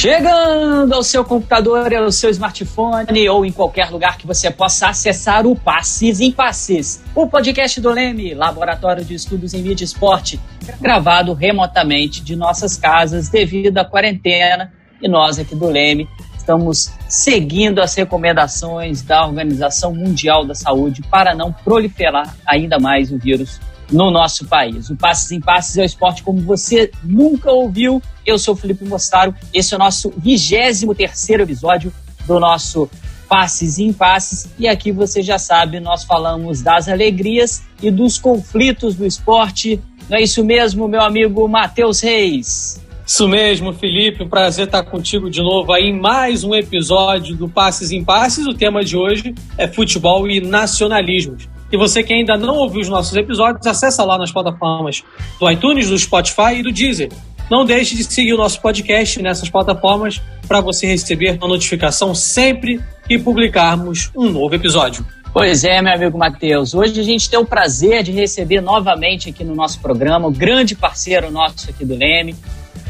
Chegando ao seu computador, ao seu smartphone ou em qualquer lugar que você possa acessar o Passes em Passes, o podcast do Leme, Laboratório de Estudos em Mídia e Esporte, gravado remotamente de nossas casas devido à quarentena, e nós aqui do Leme estamos seguindo as recomendações da Organização Mundial da Saúde para não proliferar ainda mais o vírus no nosso país. O Passes em Passes é o esporte como você nunca ouviu. Eu sou o Felipe Mostaro, esse é o nosso 23º episódio do nosso Passes em Passes, e aqui você já sabe, nós falamos das alegrias e dos conflitos do esporte. Não é isso mesmo, meu amigo Matheus Reis? Isso mesmo, Felipe, um prazer estar contigo de novo aí em mais um episódio do Passes em Passes. O tema de hoje é futebol e nacionalismos. E você que ainda não ouviu os nossos episódios, acessa lá nas plataformas do iTunes, do Spotify e do Deezer. Não deixe de seguir o nosso podcast nessas plataformas para você receber uma notificação sempre que publicarmos um novo episódio. Pois é, meu amigo Matheus. Hoje a gente tem o prazer de receber novamente aqui no nosso programa o grande parceiro nosso aqui do Leme,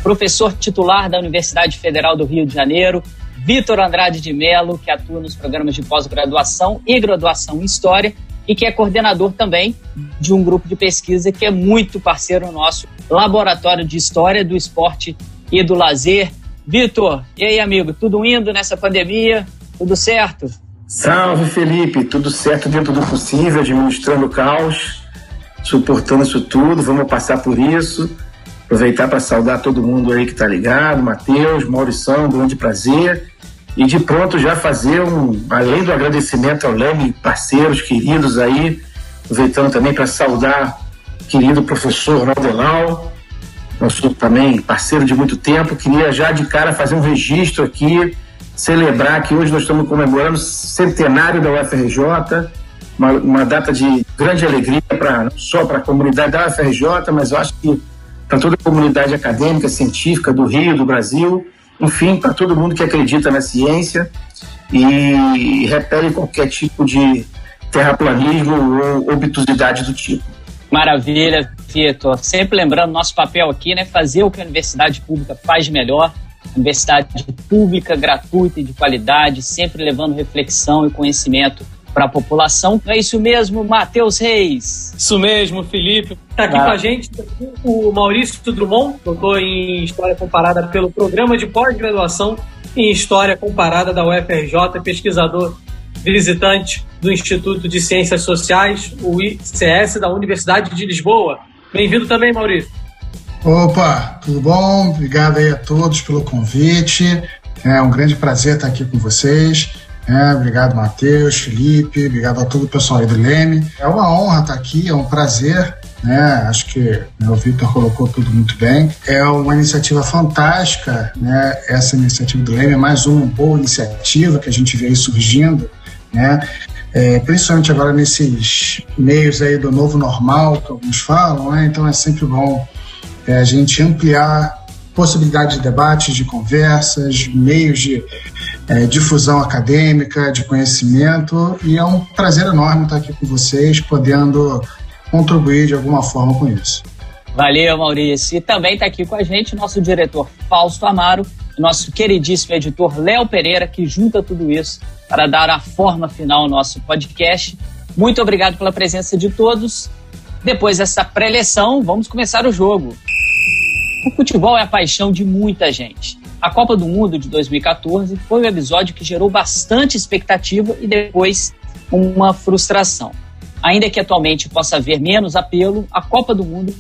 professor titular da Universidade Federal do Rio de Janeiro, Vitor Andrade de Mello, que atua nos programas de pós-graduação e graduação em História, e que é coordenador também de um grupo de pesquisa que é muito parceiro nosso, Laboratório de História do Esporte e do Lazer. Vitor, e aí, amigo, tudo indo nessa pandemia? Tudo certo? Salve, Felipe, tudo certo dentro do possível, administrando o caos, suportando isso tudo, vamos passar por isso. Aproveitar para saudar todo mundo aí que está ligado, Matheus, Maurição, grande prazer. E de pronto já fazer além do agradecimento ao Leme, parceiros queridos aí, aproveitando também para saudar o querido professor Naudelau, nosso também parceiro de muito tempo. Queria já de cara fazer um registro aqui, celebrar que hoje nós estamos comemorando o centenário da UFRJ, uma data de grande alegria não só para a comunidade da UFRJ, mas eu acho que para toda a comunidade acadêmica, científica do Rio, do Brasil, enfim, para todo mundo que acredita na ciência e repele qualquer tipo de terraplanismo ou obtusidade do tipo. Maravilha, Vitor. Sempre lembrando nosso papel aqui, né? Fazer o que a universidade pública faz de melhor. Universidade pública, gratuita e de qualidade, sempre levando reflexão e conhecimento para a população. É isso mesmo, Matheus Reis? Isso mesmo, Felipe. Está aqui com a gente o Maurício Drummond, doutor em História Comparada pelo Programa de Pós-Graduação em História Comparada da UFRJ, pesquisador visitante do Instituto de Ciências Sociais, o ICS, da Universidade de Lisboa. Bem-vindo também, Maurício. Opa, tudo bom? Obrigado aí a todos pelo convite. É um grande prazer estar aqui com vocês. Obrigado, Matheus, Felipe, obrigado a todo o pessoal aí do Leme. É uma honra estar aqui, é um prazer, né? Acho que o Vitor colocou tudo muito bem. É uma iniciativa fantástica, né? Essa iniciativa do Leme é mais uma boa iniciativa que a gente vê aí surgindo, né? Principalmente agora nesses meios aí do novo normal, que alguns falam, né? Então é sempre bom a gente ampliar possibilidade de debates, de conversas, meios de difusão acadêmica, de conhecimento, e é um prazer enorme estar aqui com vocês, podendo contribuir de alguma forma com isso. Valeu, Maurício. E também está aqui com a gente o nosso diretor Fausto Amaro, nosso queridíssimo editor Léo Pereira, que junta tudo isso para dar a forma final ao nosso podcast. Muito obrigado pela presença de todos. Depois dessa pré-eleção, vamos começar o jogo. O futebol é a paixão de muita gente. A Copa do Mundo de 2014 foi um episódio que gerou bastante expectativa e depois uma frustração. Ainda que atualmente possa haver menos apelo, a Copa do Mundo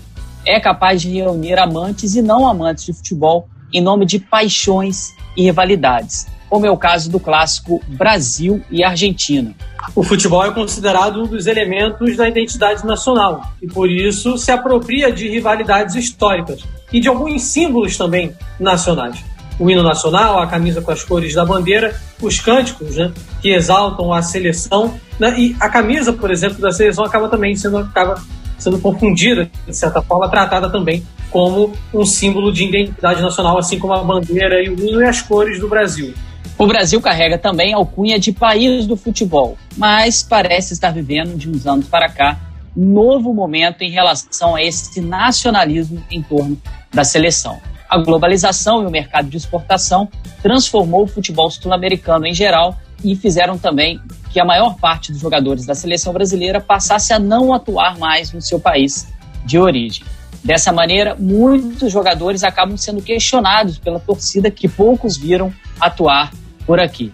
é capaz de reunir amantes e não amantes de futebol em nome de paixões e rivalidades, como é o caso do clássico Brasil e Argentina. O futebol é considerado um dos elementos da identidade nacional e, por isso, se apropria de rivalidades históricas e de alguns símbolos também nacionais. O hino nacional, a camisa com as cores da bandeira, os cânticos, né, que exaltam a seleção, né, e a camisa, por exemplo, da seleção acaba sendo confundida, de certa forma, tratada também como um símbolo de identidade nacional, assim como a bandeira e o hino e as cores do Brasil. O Brasil carrega também a alcunha de país do futebol, mas parece estar vivendo, de uns anos para cá, um novo momento em relação a esse nacionalismo em torno da seleção. A globalização e o mercado de exportação transformou o futebol sul-americano em geral e fizeram também que a maior parte dos jogadores da seleção brasileira passasse a não atuar mais no seu país de origem. Dessa maneira, muitos jogadores acabam sendo questionados pela torcida que poucos viram atuar por aqui.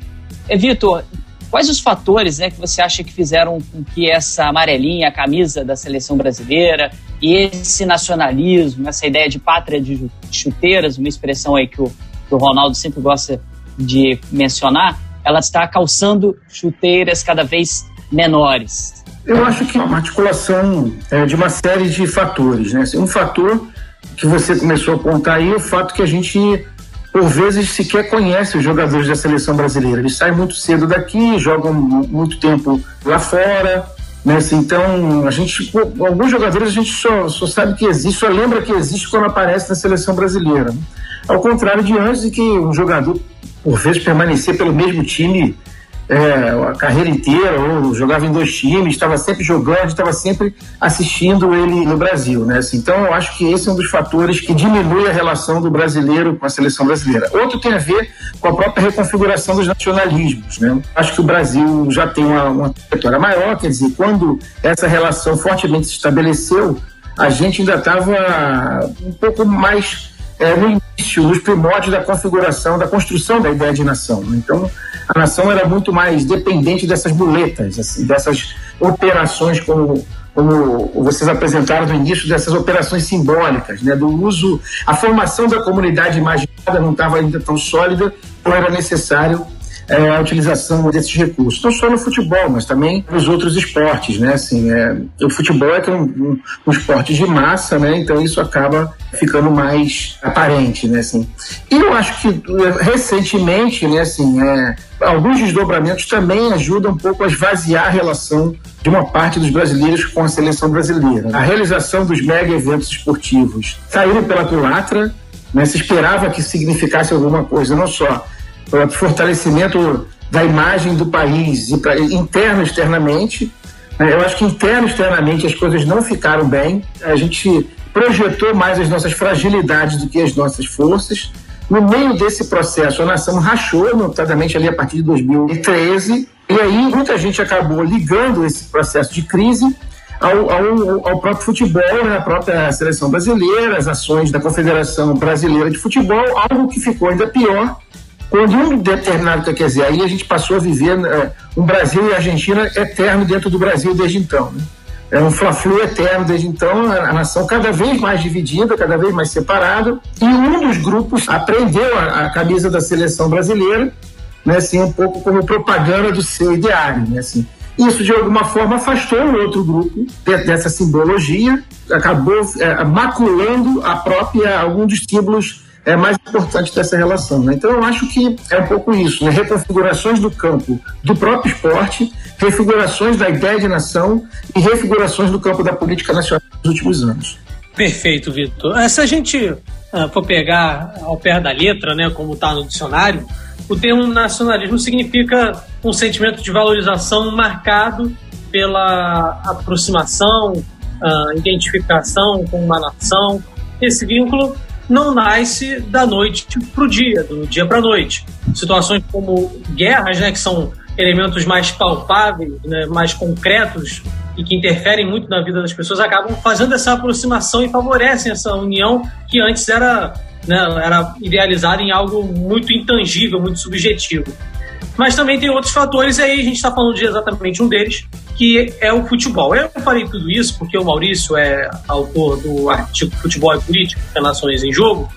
Vitor, quais os fatores, que você acha que fizeram com que essa amarelinha, a camisa da seleção brasileira e esse nacionalismo, essa ideia de pátria de chuteiras, uma expressão aí que o Ronaldo sempre gosta de mencionar, ela está calçando chuteiras cada vez menores? Eu acho que é uma articulação de uma série de fatores, né? Um fator que você começou a apontar aí é o fato que a gente, por vezes, sequer conhece os jogadores da seleção brasileira. Eles saem muito cedo daqui, jogam muito tempo lá fora, né? Então, a gente, alguns jogadores a gente só sabe que existe, só lembra que existe quando aparece na seleção brasileira, né? Ao contrário de antes, de que um jogador, por vezes, permanecer pelo mesmo time a carreira inteira, ou jogava em 2 times, estava sempre jogando, estava sempre assistindo ele no Brasil, né? Então, eu acho que esse é um dos fatores que diminui a relação do brasileiro com a seleção brasileira. Outro tem a ver com a própria reconfiguração dos nacionalismos, né? Acho que o Brasil já tem uma trajetória maior, quer dizer, quando essa relação fortemente se estabeleceu, a gente ainda estava um pouco mais no início, nos primórdios da configuração, da construção da ideia de nação. Então, a nação era muito mais dependente dessas muletas, assim, dessas operações, como vocês apresentaram no início, dessas operações simbólicas, né, do uso, a formação da comunidade imaginada não estava ainda tão sólida, então era necessário a utilização desses recursos, não só no futebol, mas também nos outros esportes, né? Assim, o futebol é um esporte de massa, né? Então isso acaba ficando mais aparente, né? Assim, e eu acho que recentemente, né? Assim, alguns desdobramentos também ajudam um pouco a esvaziar a relação de uma parte dos brasileiros com a seleção brasileira. A realização dos mega eventos esportivos saíram pela culatra, né? Se esperava que significasse alguma coisa, não só para o fortalecimento da imagem do país e interno e externamente. Eu acho que interno e externamente as coisas não ficaram bem. A gente projetou mais as nossas fragilidades do que as nossas forças. No meio desse processo, a nação rachou, notadamente ali a partir de 2013, e aí muita gente acabou ligando esse processo de crise ao próprio futebol, né, à própria seleção brasileira, as ações da Confederação Brasileira de Futebol, algo que ficou ainda pior quando um determinado, quer dizer, aí a gente passou a viver um Brasil e Argentina eterno dentro do Brasil desde então, né? É um fla-flu eterno desde então, a nação cada vez mais dividida, cada vez mais separada, e um dos grupos aprendeu a camisa da seleção brasileira, né, assim, um pouco como propaganda do seu ideário, né, assim. Isso, de alguma forma, afastou o outro grupo dessa simbologia, acabou maculando algum dos símbolos mais importante dessa relação, né? Então eu acho que é um pouco isso, né? Refigurações do campo do próprio esporte, refigurações da ideia de nação e refigurações do campo da política nacional nos últimos anos. Perfeito, Vitor. Se a gente for pegar ao pé da letra, né, como está no dicionário, o termo nacionalismo significa um sentimento de valorização marcado pela aproximação, identificação com uma nação. Esse vínculo não nasce da noite para o dia, do dia para a noite. Situações como guerras, né, que são elementos mais palpáveis, né, mais concretos e que interferem muito na vida das pessoas, acabam fazendo essa aproximação e favorecem essa união que antes era idealizada em algo muito intangível, muito subjetivo. Mas também tem outros fatores, e aí a gente está falando de exatamente um deles, que é o futebol. Eu falei tudo isso porque o Maurício é autor do artigo Futebol e Política, Nações em Jogo,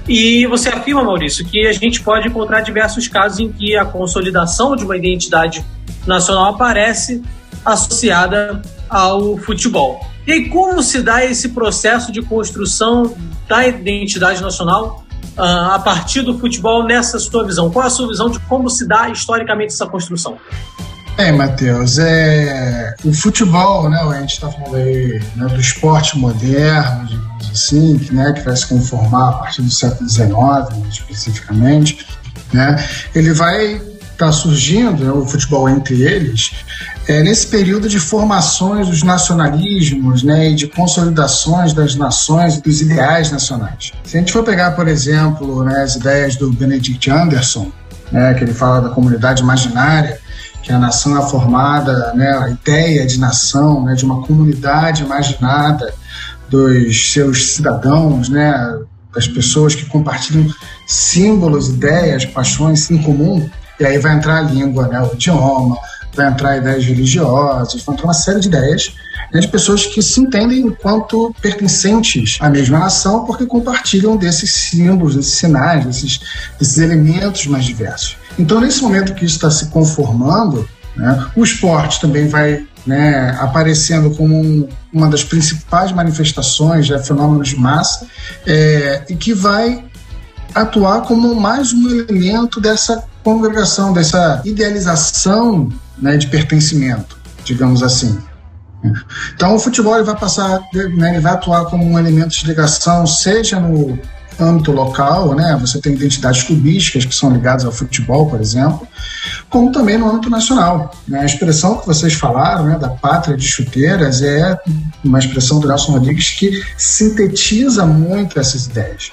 e você afirma, Maurício, que a gente pode encontrar diversos casos em que a consolidação de uma identidade nacional aparece associada ao futebol. E aí, como se dá esse processo de construção da identidade nacional a partir do futebol nessa sua visão? Qual é a sua visão de como se dá historicamente essa construção? Matheus, o futebol, né, a gente está falando aí, né, do esporte moderno, digamos assim, né, que vai se conformar a partir do século XIX, especificamente, né, ele vai está surgindo, né, o futebol entre eles, nesse período de formações dos nacionalismos, né, e de consolidações das nações e dos ideais nacionais. Se a gente for pegar, por exemplo, né, as ideias do Benedict Anderson, né, que ele fala da comunidade imaginária, que a nação é formada, né, a ideia de nação, né, de uma comunidade imaginada dos seus cidadãos, né, das pessoas que compartilham símbolos, ideias, paixões em comum, e aí vai entrar a língua, né, o idioma, vai entrar ideias religiosas, vai entrar uma série de ideias, né, de pessoas que se entendem enquanto pertencentes à mesma nação porque compartilham desses símbolos, desses sinais, desses elementos mais diversos. Então, nesse momento que isso está se conformando, né, o esporte também vai, né, aparecendo como uma das principais manifestações de fenômenos de massa, e que vai atuar como mais um elemento dessa congregação, dessa idealização, né, de pertencimento, digamos assim. Então o futebol ele vai passar, né, ele vai atuar como um elemento de ligação, seja no âmbito local, né, você tem identidades clubísticas que são ligadas ao futebol, por exemplo, como também no âmbito nacional, né. A expressão que vocês falaram, né, da pátria de chuteiras é uma expressão do Nelson Rodrigues que sintetiza muito essas ideias,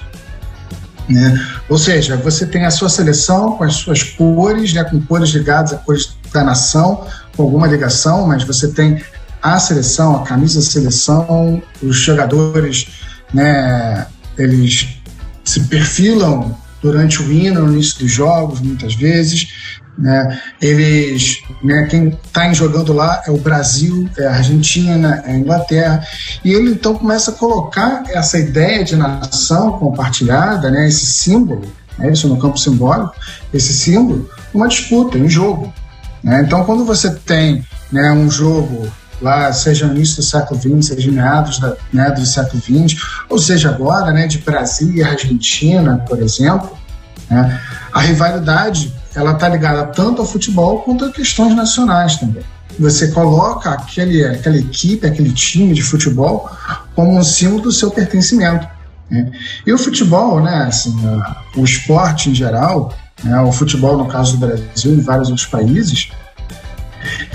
né? Ou seja, você tem a sua seleção com as suas cores, né, com cores ligadas a cores da nação, com alguma ligação, mas você tem a seleção, a camisa da seleção, os jogadores, né, eles se perfilam durante o hino, no início dos jogos, muitas vezes, né, eles, né, quem está jogando lá é o Brasil, é a Argentina, é a Inglaterra, e ele então começa a colocar essa ideia de nação compartilhada, né, esse símbolo, né, isso no campo simbólico, esse símbolo, numa disputa, em jogo, né. Então, quando você tem, né, um jogo lá, seja no início do século XX, seja em meados né, do século XX, ou seja agora, né, de Brasil e Argentina, por exemplo, né, a rivalidade ela está ligada tanto ao futebol quanto a questões nacionais também. Você coloca aquela equipe, aquele time de futebol como um símbolo do seu pertencimento, né. E o futebol, né, assim, o esporte em geral, né, o futebol no caso do Brasil e vários outros países,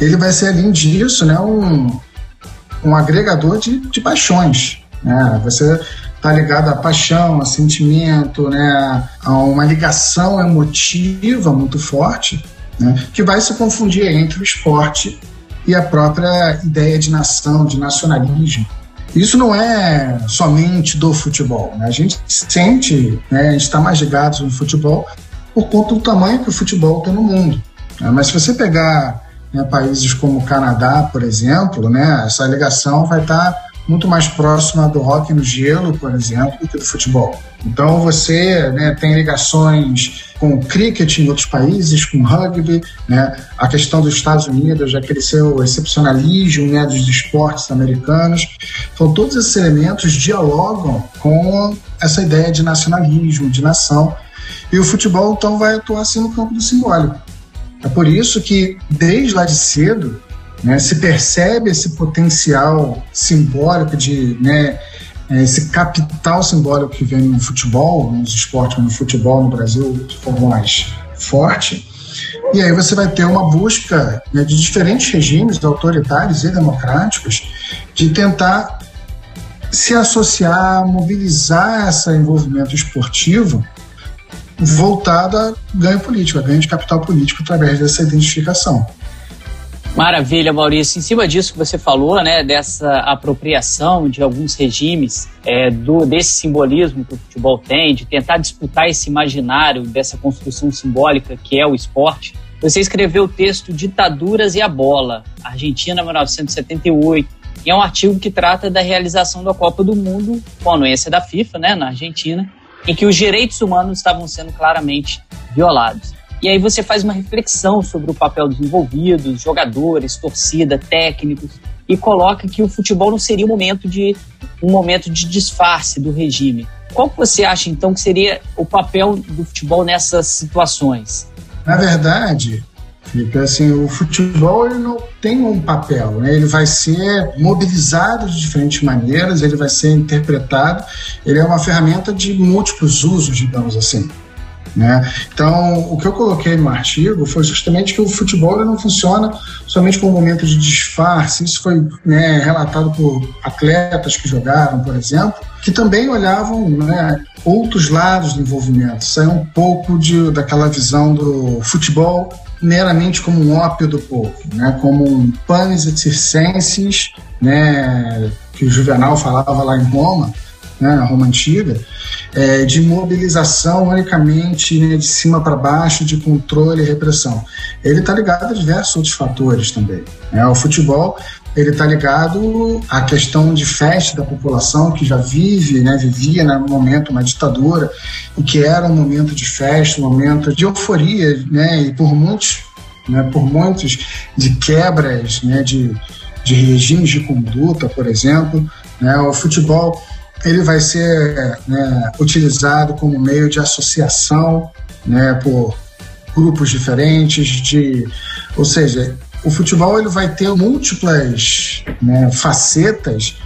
ele vai ser, além disso, né, um agregador de paixões, né? Você está ligado à paixão, a sentimento, né, a uma ligação emotiva muito forte, né, que vai se confundir entre o esporte e a própria ideia de nação, de nacionalismo. Isso não é somente do futebol, né? A gente sente, né, a gente está mais ligado no futebol por conta do tamanho que o futebol tem no mundo, né? Mas se você pegar, né, países como o Canadá, por exemplo, né, essa ligação vai estar muito mais próxima do hóquei no gelo, por exemplo, do que do futebol. Então você, né, tem ligações com o cricket em outros países, com o rugby, né, a questão dos Estados Unidos, aquele seu excepcionalismo, né, dos esportes americanos. Então todos esses elementos dialogam com essa ideia de nacionalismo, de nação, e o futebol então vai atuar assim no campo do simbólico. É por isso que, desde lá de cedo, né, se percebe esse potencial simbólico, né, esse capital simbólico que vem no futebol, nos esportes, no futebol no Brasil de forma mais forte. E aí você vai ter uma busca, né, de diferentes regimes autoritários e democráticos de tentar se associar, mobilizar esse envolvimento esportivo voltado a ganho político, a ganho de capital político através dessa identificação. Maravilha, Maurício. Em cima disso que você falou, né, dessa apropriação de alguns regimes, desse simbolismo que o futebol tem, de tentar disputar esse imaginário dessa construção simbólica que é o esporte, você escreveu o texto Ditaduras e a Bola, Argentina 1978, e é um artigo que trata da realização da Copa do Mundo, com a anuência da FIFA, né, na Argentina, em que os direitos humanos estavam sendo claramente violados. E aí você faz uma reflexão sobre o papel dos envolvidos, jogadores, torcida, técnicos, e coloca que o futebol não seria um momento de disfarce do regime. Qual que você acha, então, que seria o papel do futebol nessas situações? Na verdade, Felipe, assim, o futebol ele não tem um papel, né? Ele vai ser mobilizado de diferentes maneiras, ele vai ser interpretado, ele é uma ferramenta de múltiplos usos, digamos assim. né? Então, o que eu coloquei no artigo foi justamente que o futebol ele não funciona somente como um momento de disfarce. Isso foi, né, relatado por atletas que jogaram, por exemplo, que também olhavam, né, outros lados do envolvimento, saiu um pouco daquela visão do futebol meramente como um ópio do povo, né, como um panis et circenses, né, que o Juvenal falava lá em Roma, né, na Roma Antiga, de mobilização unicamente, né, de cima para baixo, de controle e repressão. Ele está ligado a diversos outros fatores também, né? O futebol ele está ligado à questão de festa da população que já vivia no momento uma ditadura e que era um momento de festa, um momento de euforia, né, e por muitos de quebras, né, de regimes de conduta, por exemplo, né? O futebol ele vai ser, né, utilizado como meio de associação, né, por grupos diferentes, ou seja, o futebol ele vai ter múltiplas, né, facetas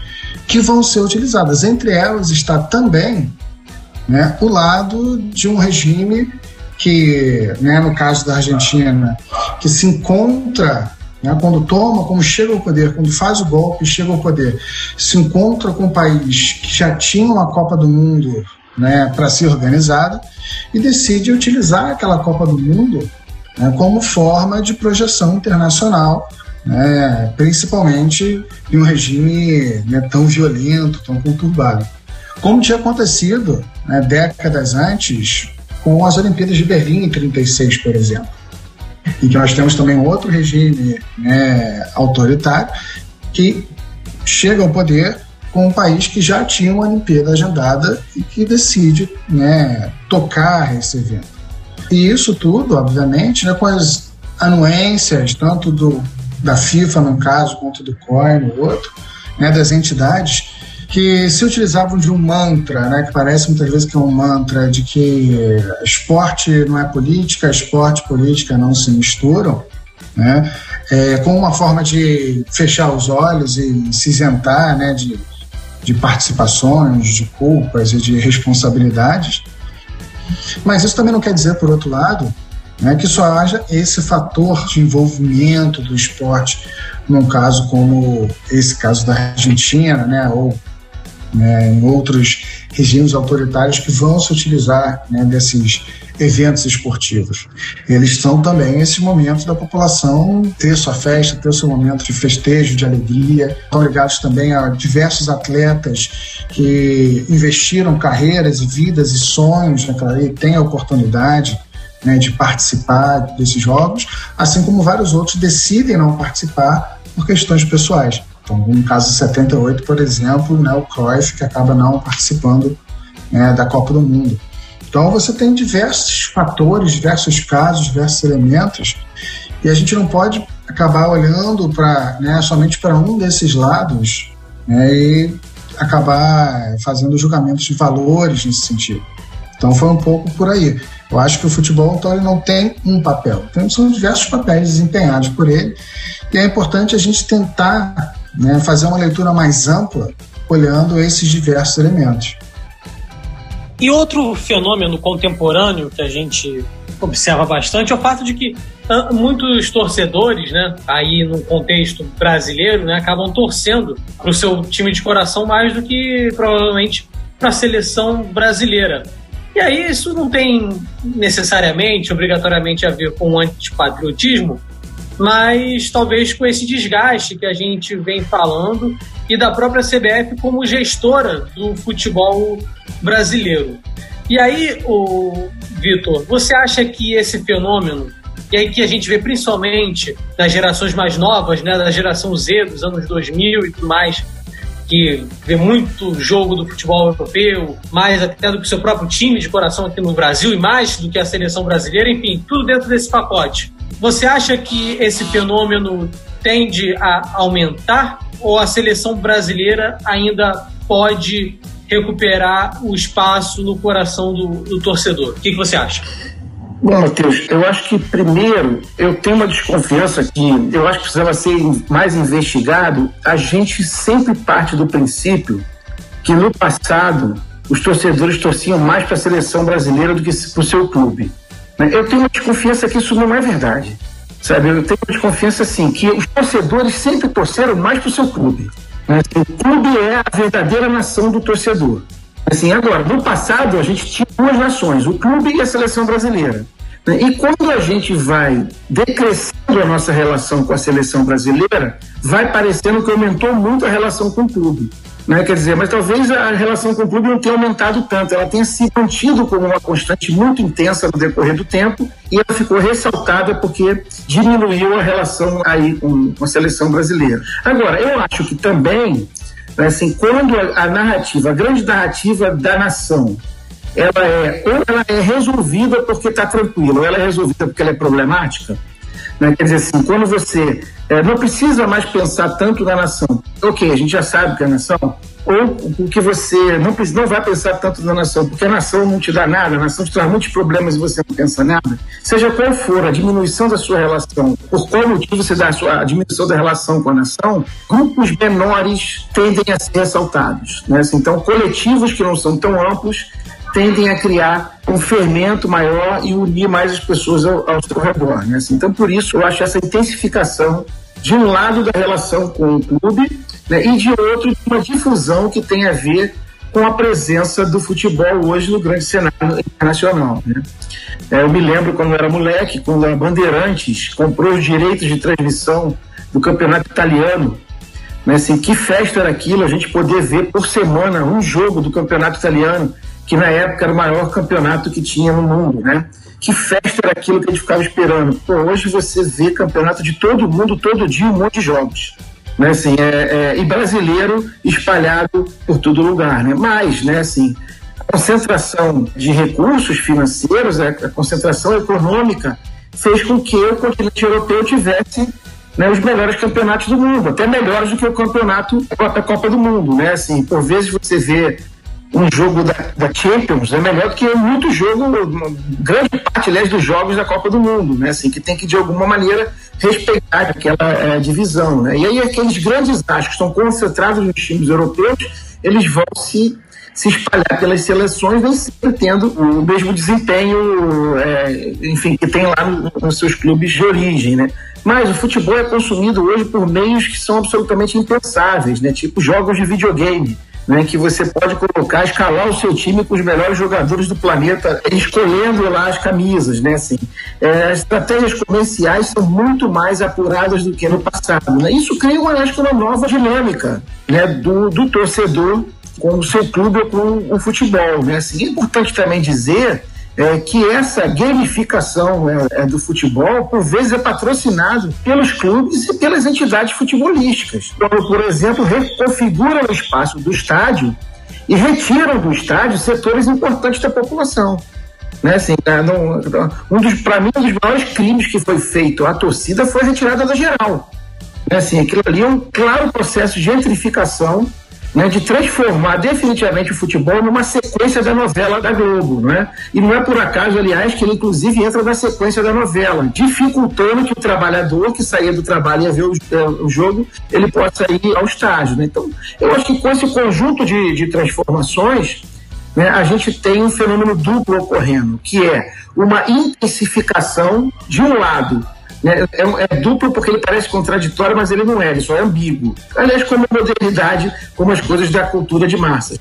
que vão ser utilizadas. Entre elas está também, né, o lado de um regime que, né, no caso da Argentina, que se encontra, né, quando chega ao poder, quando faz o golpe e chega ao poder, se encontra com um país que já tinha uma Copa do Mundo, né, para ser organizada e decide utilizar aquela Copa do Mundo, né, como forma de projeção internacional, né, principalmente em um regime, né, tão violento, tão conturbado. Como tinha acontecido, né, décadas antes com as Olimpíadas de Berlim em 1936, por exemplo. E que nós temos também outro regime, né, autoritário que chega ao poder com um país que já tinha uma Olimpíada agendada e que decide, né, tocar esse evento. E isso tudo, obviamente, né, com as anuências tanto da FIFA, no caso, quanto do COI, no outro, né, das entidades que se utilizavam de um mantra, né, que parece muitas vezes que é um mantra de que esporte não é política, esporte e política não se misturam, né, como uma forma de fechar os olhos e se isentar, né, de participações, de culpas e de responsabilidades. Mas isso também não quer dizer, por outro lado, né, que só haja esse fator de envolvimento do esporte num caso como esse caso da Argentina, né, ou em outros regimes autoritários que vão se utilizar, né, desses eventos esportivos. Eles são também esses momentos da população ter sua festa, ter o seu momento de festejo, de alegria. Estão ligados também a diversos atletas que investiram carreiras e vidas e sonhos, né, e têm a oportunidade, né, de participar desses jogos, assim como vários outros decidem não participar por questões pessoais. Então, no caso de 78, por exemplo, né, o Cruyff, que acaba não participando, né, da Copa do Mundo. Então, você tem diversos fatores, diversos casos, diversos elementos, e a gente não pode acabar olhando né, somente para um desses lados, né, e acabar fazendo julgamentos de valores nesse sentido. Então, foi um pouco por aí. Eu acho que o futebol, então, ele não tem um papel. Então, são diversos papéis desempenhados por ele, e é importante a gente tentar, né, fazer uma leitura mais ampla, olhando esses diversos elementos. E outro fenômeno contemporâneo que a gente observa bastante é o fato de que muitos torcedores, né, aí no contexto brasileiro, né, acabam torcendo para o seu time de coração mais do que provavelmente para a seleção brasileira. E aí isso não tem necessariamente, obrigatoriamente a ver com o antipatriotismo, mas talvez com esse desgaste que a gente vem falando e da própria CBF como gestora do futebol brasileiro. E aí, Vitor, você acha que esse fenômeno, e aí que a gente vê principalmente das gerações mais novas, né, da geração Z dos anos 2000 e tudo mais, que vê muito jogo do futebol europeu, mais até do que o seu próprio time de coração aqui no Brasil e mais do que a seleção brasileira, enfim, tudo dentro desse pacote. Você acha que esse fenômeno tende a aumentar ou a seleção brasileira ainda pode recuperar o espaço no coração do torcedor? O que você acha? Bom, Matheus, eu acho que primeiro eu tenho uma desconfiança que eu acho que precisava ser mais investigado. A gente sempre parte do princípio que no passado os torcedores torciam mais para a seleção brasileira do que para o seu clube. Eu tenho uma desconfiança que isso não é verdade, sabe? Eu tenho uma desconfiança, assim, que os torcedores sempre torceram mais para o seu clube. O clube é a verdadeira nação do torcedor. Assim, agora, no passado, a gente tinha duas nações, o clube e a seleção brasileira. E quando a gente vai decrescendo a nossa relação com a seleção brasileira, vai parecendo que aumentou muito a relação com o clube. Quer dizer, mas talvez a relação com o clube não tenha aumentado tanto, ela tenha se mantido como uma constante muito intensa no decorrer do tempo e ela ficou ressaltada porque diminuiu a relação aí com a seleção brasileira. Agora, eu acho que também, assim, quando a grande narrativa da nação, ela é resolvida porque está tranquila, ou ela é resolvida porque ela é problemática, quer dizer assim, quando você não precisa mais pensar tanto na nação, ok, a gente já sabe que é a nação, ou o que você não vai pensar tanto na nação, porque a nação não te dá nada, a nação te traz muitos problemas e você não pensa nada, seja qual for a diminuição da sua relação, por qual motivo você dá a diminuição da relação com a nação, grupos menores tendem a ser ressaltados, Então, coletivos que não são tão amplos tendem a criar um fermento maior e unir mais as pessoas ao seu redor. Então, por isso, eu acho essa intensificação, de um lado, da relação com o clube, e de outro, de uma difusão que tem a ver com a presença do futebol hoje no grande cenário internacional. Eu me lembro quando eu era moleque, quando a Bandeirantes comprou os direitos de transmissão do campeonato italiano, assim, que festa era aquilo, a gente poder ver por semana um jogo do campeonato italiano, que na época era o maior campeonato que tinha no mundo, Que festa era aquilo que a gente ficava esperando. Hoje você vê campeonato de todo mundo, todo dia, um monte de jogos. Assim, e brasileiro espalhado por todo lugar, Mas, assim, a concentração de recursos financeiros, a concentração econômica, fez com que o continente europeu tivesse os melhores campeonatos do mundo, até melhores do que o campeonato da Copa do Mundo, Assim, por vezes você vê um jogo da Champions é melhor do que muito jogo, grande parte, aliás, dos jogos da Copa do Mundo, Assim, que tem que, de alguma maneira, respeitar aquela divisão, E aí aqueles grandes astros que estão concentrados nos times europeus, eles vão se espalhar pelas seleções, nem sempre tendo o mesmo desempenho, enfim, que tem lá nos seus clubes de origem, Mas o futebol é consumido hoje por meios que são absolutamente impensáveis, Tipo jogos de videogame, que você pode colocar, escalar o seu time com os melhores jogadores do planeta, escolhendo lá as camisas, Assim, as estratégias comerciais são muito mais apuradas do que no passado, Isso cria, acho que, uma nova dinâmica, do torcedor com o seu clube ou com o futebol, Assim, é importante também dizer que essa gamificação do futebol, por vezes, é patrocinado pelos clubes e pelas entidades futebolísticas. Como, por exemplo, reconfiguram o espaço do estádio e retiram do estádio setores importantes da população. Assim, para mim, um dos maiores crimes que foi feito à torcida foi a retirada da geral. Assim, aquilo ali é um claro processo de gentrificação, de transformar definitivamente o futebol numa sequência da novela da Globo, E não é por acaso, aliás, que ele inclusive entra na sequência da novela, dificultando que o trabalhador que saía do trabalho e ia ver o jogo, ele possa ir ao estádio, Então, eu acho que com esse conjunto de transformações, a gente tem um fenômeno duplo ocorrendo, que é uma intensificação, de um lado, é duplo porque ele parece contraditório, mas ele não é, ele só é ambíguo. Aliás, como a modernidade, como as coisas da cultura de massas.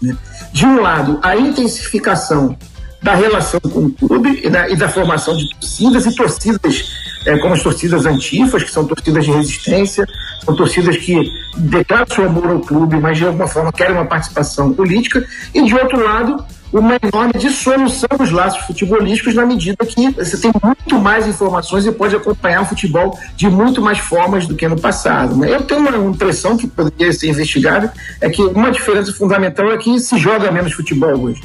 De um lado, a intensificação da relação com o clube e da formação de torcidas, e torcidas como as torcidas antifas, que são torcidas de resistência, são torcidas que declaram seu amor ao clube, mas de alguma forma querem uma participação política, e de outro lado, uma enorme dissolução dos laços futebolísticos, na medida que você tem muito mais informações e pode acompanhar o futebol de muito mais formas do que no passado. Eu tenho uma impressão que poderia ser investigada, é que uma diferença fundamental é que se joga menos futebol hoje.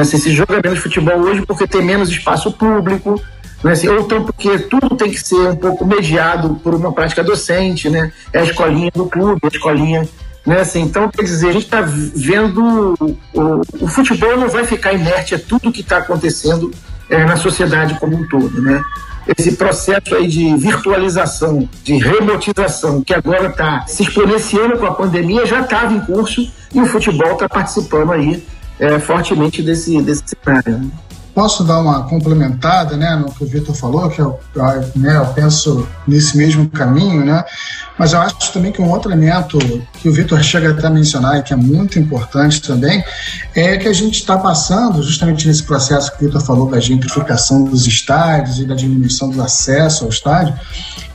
Se joga menos futebol hoje porque tem menos espaço público, ou então porque tudo tem que ser um pouco mediado por uma prática docente, É a escolinha do clube, a escolinha... Então, quer dizer, a gente está vendo o futebol não vai ficar inerte a tudo que está acontecendo na sociedade como um todo, Esse processo aí de virtualização, de remotização, que agora está se exponenciando com a pandemia, já estava em curso, e o futebol está participando aí fortemente desse cenário. Posso dar uma complementada, né, no que o Vitor falou, que eu penso nesse mesmo caminho, né? Mas eu acho também que um outro elemento que o Vitor chega até a mencionar e que é muito importante também é que a gente está passando, justamente nesse processo que o Vitor falou da gentrificação dos estádios e da diminuição do acesso ao estádio,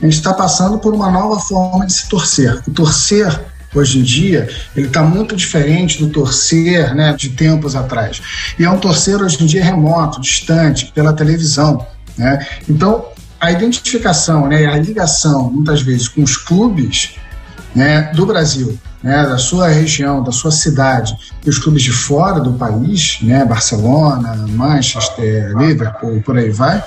a gente está passando por uma nova forma de se torcer. O torcer hoje em dia, ele está muito diferente do torcer, né, de tempos atrás. E é um torcer hoje em dia remoto, distante, pela televisão, né? Então, a identificação, né, a ligação, muitas vezes, com os clubes, né, do Brasil, né, da sua região, da sua cidade, e os clubes de fora do país, né, Barcelona, Manchester, Liverpool, por aí vai,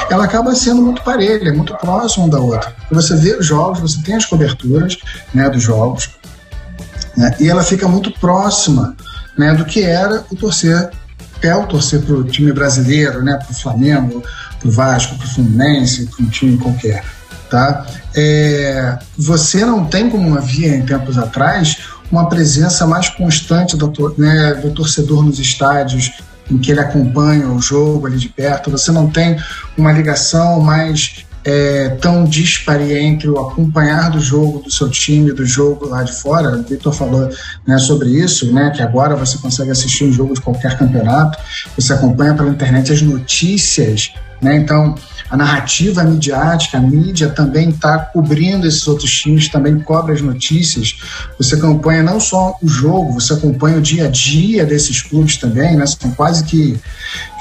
ela acaba sendo muito parelha, muito próxima uma da outra. Você vê os jogos, você tem as coberturas, né, dos jogos, né, e ela fica muito próxima, né, do que era o torcer para o time brasileiro, né, para o Flamengo, para o Vasco, para o Fluminense, para um time qualquer. Tá? Você não tem, como havia em tempos atrás, uma presença mais constante do torcedor nos estádios, em que ele acompanha o jogo ali de perto. Você não tem uma ligação mais tão dispare entre o acompanhar do jogo do seu time, do jogo lá de fora. O Vitor falou, né, sobre isso, né, que agora você consegue assistir um jogo de qualquer campeonato, você acompanha pela internet as notícias, né? Então a narrativa midiática, a mídia também está cobrindo esses outros times, também cobre as notícias. Você acompanha não só o jogo, você acompanha o dia a dia desses clubes também, né? São quase que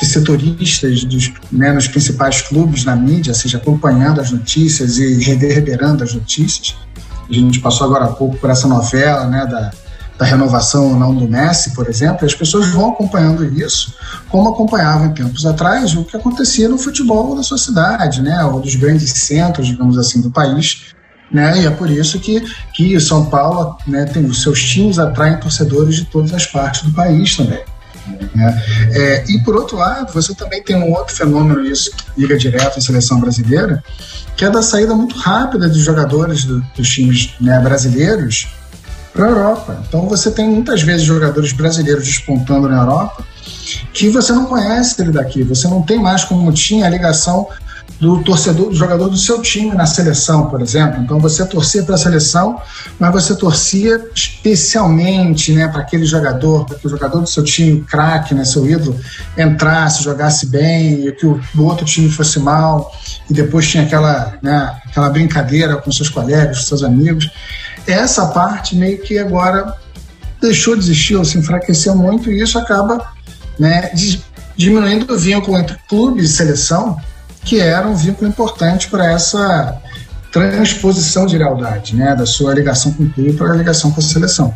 setoristas nos principais clubes na mídia, ou seja, acompanhando as notícias e reverberando as notícias. A gente passou agora há pouco por essa novela, né, da renovação ou não do Messi, por exemplo, e as pessoas vão acompanhando isso, como acompanhavam em tempos atrás o que acontecia no futebol da sua cidade, né, ou dos grandes centros, digamos assim, do país, né, e é por isso que o São Paulo, né, tem os seus times atraem torcedores de todas as partes do país também, né. E por outro lado, você também tem um outro fenômeno, isso que liga direto à seleção brasileira, que é da saída muito rápida de jogadores dos times, né, brasileiros para a Europa. Então você tem muitas vezes jogadores brasileiros despontando na Europa que você não conhece ele daqui, você não tem mais como tinha a ligação do torcedor, do jogador do seu time na seleção, por exemplo. Então você torcia para a seleção, mas você torcia especialmente, né, para aquele jogador, para que o jogador do seu time, craque, né, seu ídolo, entrasse, jogasse bem, e que o outro time fosse mal, e depois tinha aquela brincadeira com seus colegas, com seus amigos. Essa parte meio que agora deixou de existir, ou se enfraqueceu muito, e isso acaba, né, diminuindo o vínculo entre clube e seleção, que era um vínculo importante para essa transposição de lealdade, né, da sua ligação com o clube para a ligação com a seleção.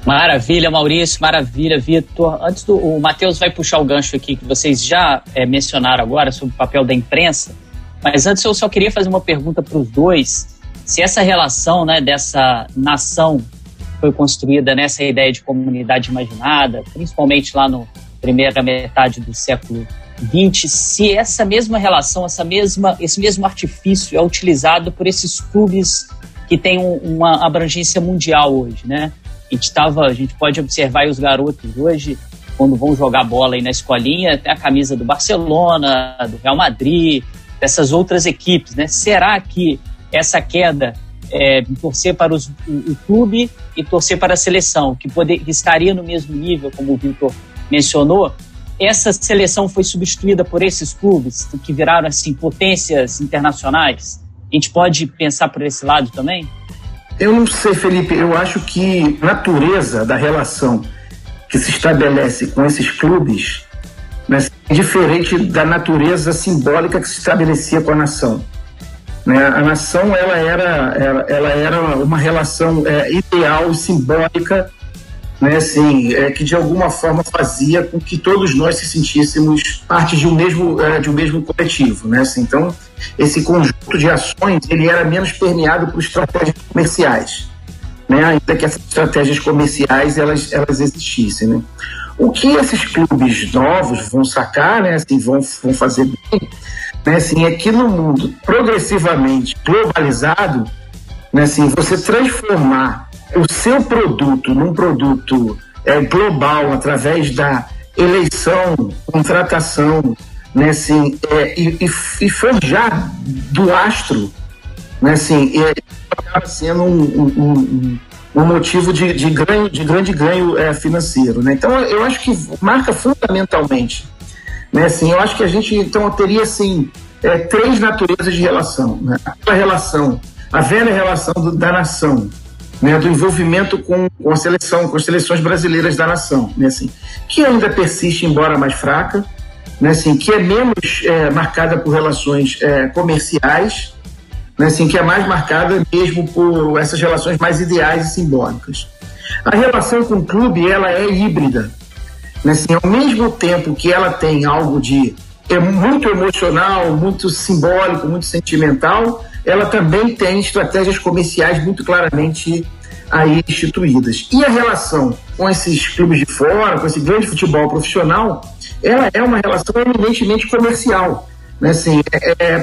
Maravilha, Maurício, maravilha, Vitor. Antes o Matheus vai puxar o gancho aqui que vocês já mencionaram agora sobre o papel da imprensa, mas antes eu só queria fazer uma pergunta para os dois. Se essa relação, né, dessa nação foi construída nessa ideia de comunidade imaginada, principalmente lá na primeira metade do século XX, se essa mesma relação, esse mesmo artifício é utilizado por esses clubes que têm uma abrangência mundial hoje, né? A gente pode observar os garotos hoje, quando vão jogar bola aí na escolinha, tem a camisa do Barcelona, do Real Madrid, dessas outras equipes, né? Será que essa queda torcer para o clube e torcer para a seleção, que estaria no mesmo nível, como o Vitor mencionou, essa seleção foi substituída por esses clubes que viraram assim, potências internacionais? A gente pode pensar por esse lado também? Eu não sei, Felipe, eu acho que a natureza da relação que se estabelece com esses clubes, né, é diferente da natureza simbólica que se estabelecia com a nação. Né? A nação ela era uma relação ideal e simbólica, né, assim, que de alguma forma fazia com que todos nós se sentíssemos parte de um mesmo coletivo, né? Assim, então esse conjunto de ações ele era menos permeado por estratégias comerciais, né? Ainda que essas estratégias comerciais elas existissem, né? O que esses clubes novos vão sacar, né, assim, vão fazer bem, né, assim, é que no mundo progressivamente globalizado, né, assim, você transformar o seu produto num produto global, através da eleição, contratação, né, assim, e forjar do astro, né, assim, acaba sendo um motivo de grande ganho financeiro, né? Então eu acho que marca fundamentalmente, né, assim, eu acho que a gente então teria assim três naturezas de relação, né? A velha relação da nação, né, do envolvimento com a seleção, com as seleções brasileiras da nação, né, assim, que ainda persiste, embora mais fraca, né, assim, que é menos marcada por relações comerciais, né, assim, que é mais marcada mesmo por essas relações mais ideais e simbólicas. A relação com o clube, ela é híbrida, né, assim, ao mesmo tempo que ela tem algo de muito emocional, muito simbólico, muito sentimental, ela também tem estratégias comerciais muito claramente aí instituídas. E a relação com esses clubes de fora, com esse grande futebol profissional, ela é uma relação eminentemente comercial, né? Assim,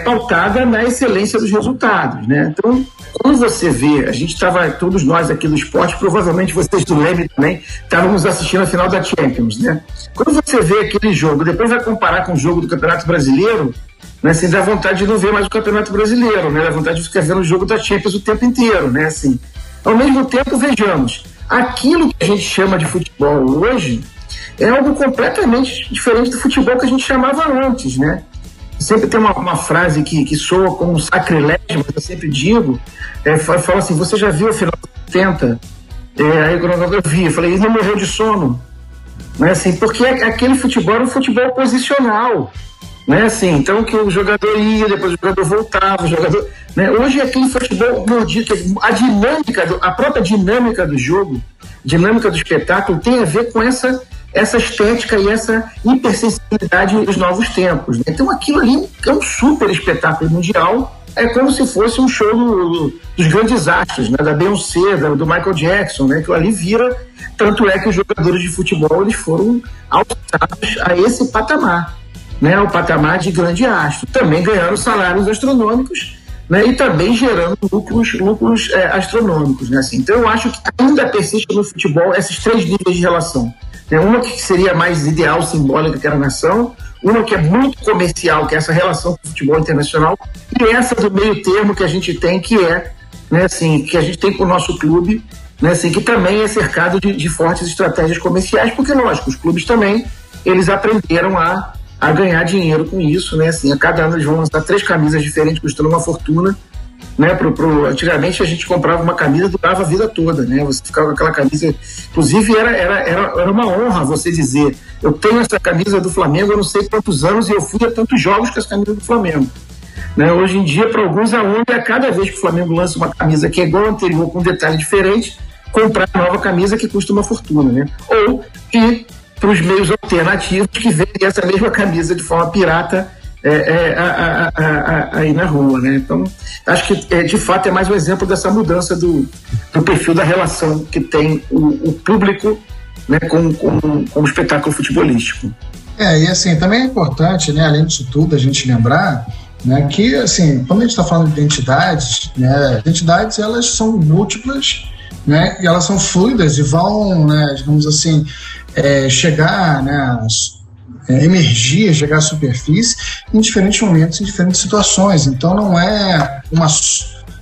pautada na excelência dos resultados, né? Então, quando você vê, a gente estava, todos nós aqui do esporte, provavelmente vocês do Leme também, estávamos assistindo a final da Champions, né? Quando você vê aquele jogo, depois vai comparar com o jogo do Campeonato Brasileiro, né, assim, dá vontade de não ver mais o Campeonato Brasileiro, né? Dá vontade de ficar vendo o jogo da Champions o tempo inteiro, né? Assim, ao mesmo tempo, vejamos, aquilo que a gente chama de futebol hoje é algo completamente diferente do futebol que a gente chamava antes, né? Sempre tem uma frase que soa como um sacrilégio, mas eu sempre digo, fala assim, você já viu a final dos 70? Aí quando eu vi, eu falei, ele não morreu de sono, né? Assim, porque aquele futebol era um futebol posicional, né? Assim, então que o jogador ia, depois o jogador voltava, né? Hoje é aquele futebol mordido, a própria dinâmica do jogo, dinâmica do espetáculo tem a ver com essa estética e essa hipersensibilidade dos novos tempos, né? Então aquilo ali é um super espetáculo mundial, é como se fosse um show dos grandes astros, né? Da Beyoncé, do Michael Jackson, né? Que ali vira, tanto é que os jogadores de futebol eles foram alçados a esse patamar, né? O patamar de grande astro, também ganhando salários astronômicos, né? E também gerando lucros astronômicos, né? Assim, então eu acho que ainda persiste no futebol esses três níveis de relação. Uma que seria mais ideal, simbólica, que era a nação, uma que é muito comercial, que é essa relação com o futebol internacional, e essa do meio termo que a gente tem, que é, né, assim, que a gente tem com o nosso clube, né, assim, que também é cercado de fortes estratégias comerciais, porque, lógico, os clubes também, eles aprenderam a ganhar dinheiro com isso, né, assim, a cada ano eles vão lançar 3 camisas diferentes, custando uma fortuna, né, antigamente a gente comprava uma camisa e durava a vida toda, né? Você ficava com aquela camisa, inclusive era uma honra você dizer, eu tenho essa camisa do Flamengo há não sei quantos anos e eu fui a tantos jogos com essa camisa do Flamengo, né? Hoje em dia, para alguns, a onda é cada vez que o Flamengo lança uma camisa que é igual à anterior, com um detalhe diferente, comprar nova camisa que custa uma fortuna, né? Ou que para os meios alternativos que vendem essa mesma camisa de forma pirata aí na rua, né? Então, acho que de fato é mais um exemplo dessa mudança do perfil da relação que tem o público, né, com o espetáculo futebolístico. E assim, também é importante, né, além disso tudo, a gente lembrar, né, que assim, quando a gente está falando de identidades, né, identidades elas são múltiplas, né, e elas são fluidas e vão, né, digamos assim, chegar, né, emergir, chegar à superfície em diferentes momentos, em diferentes situações. Então não é uma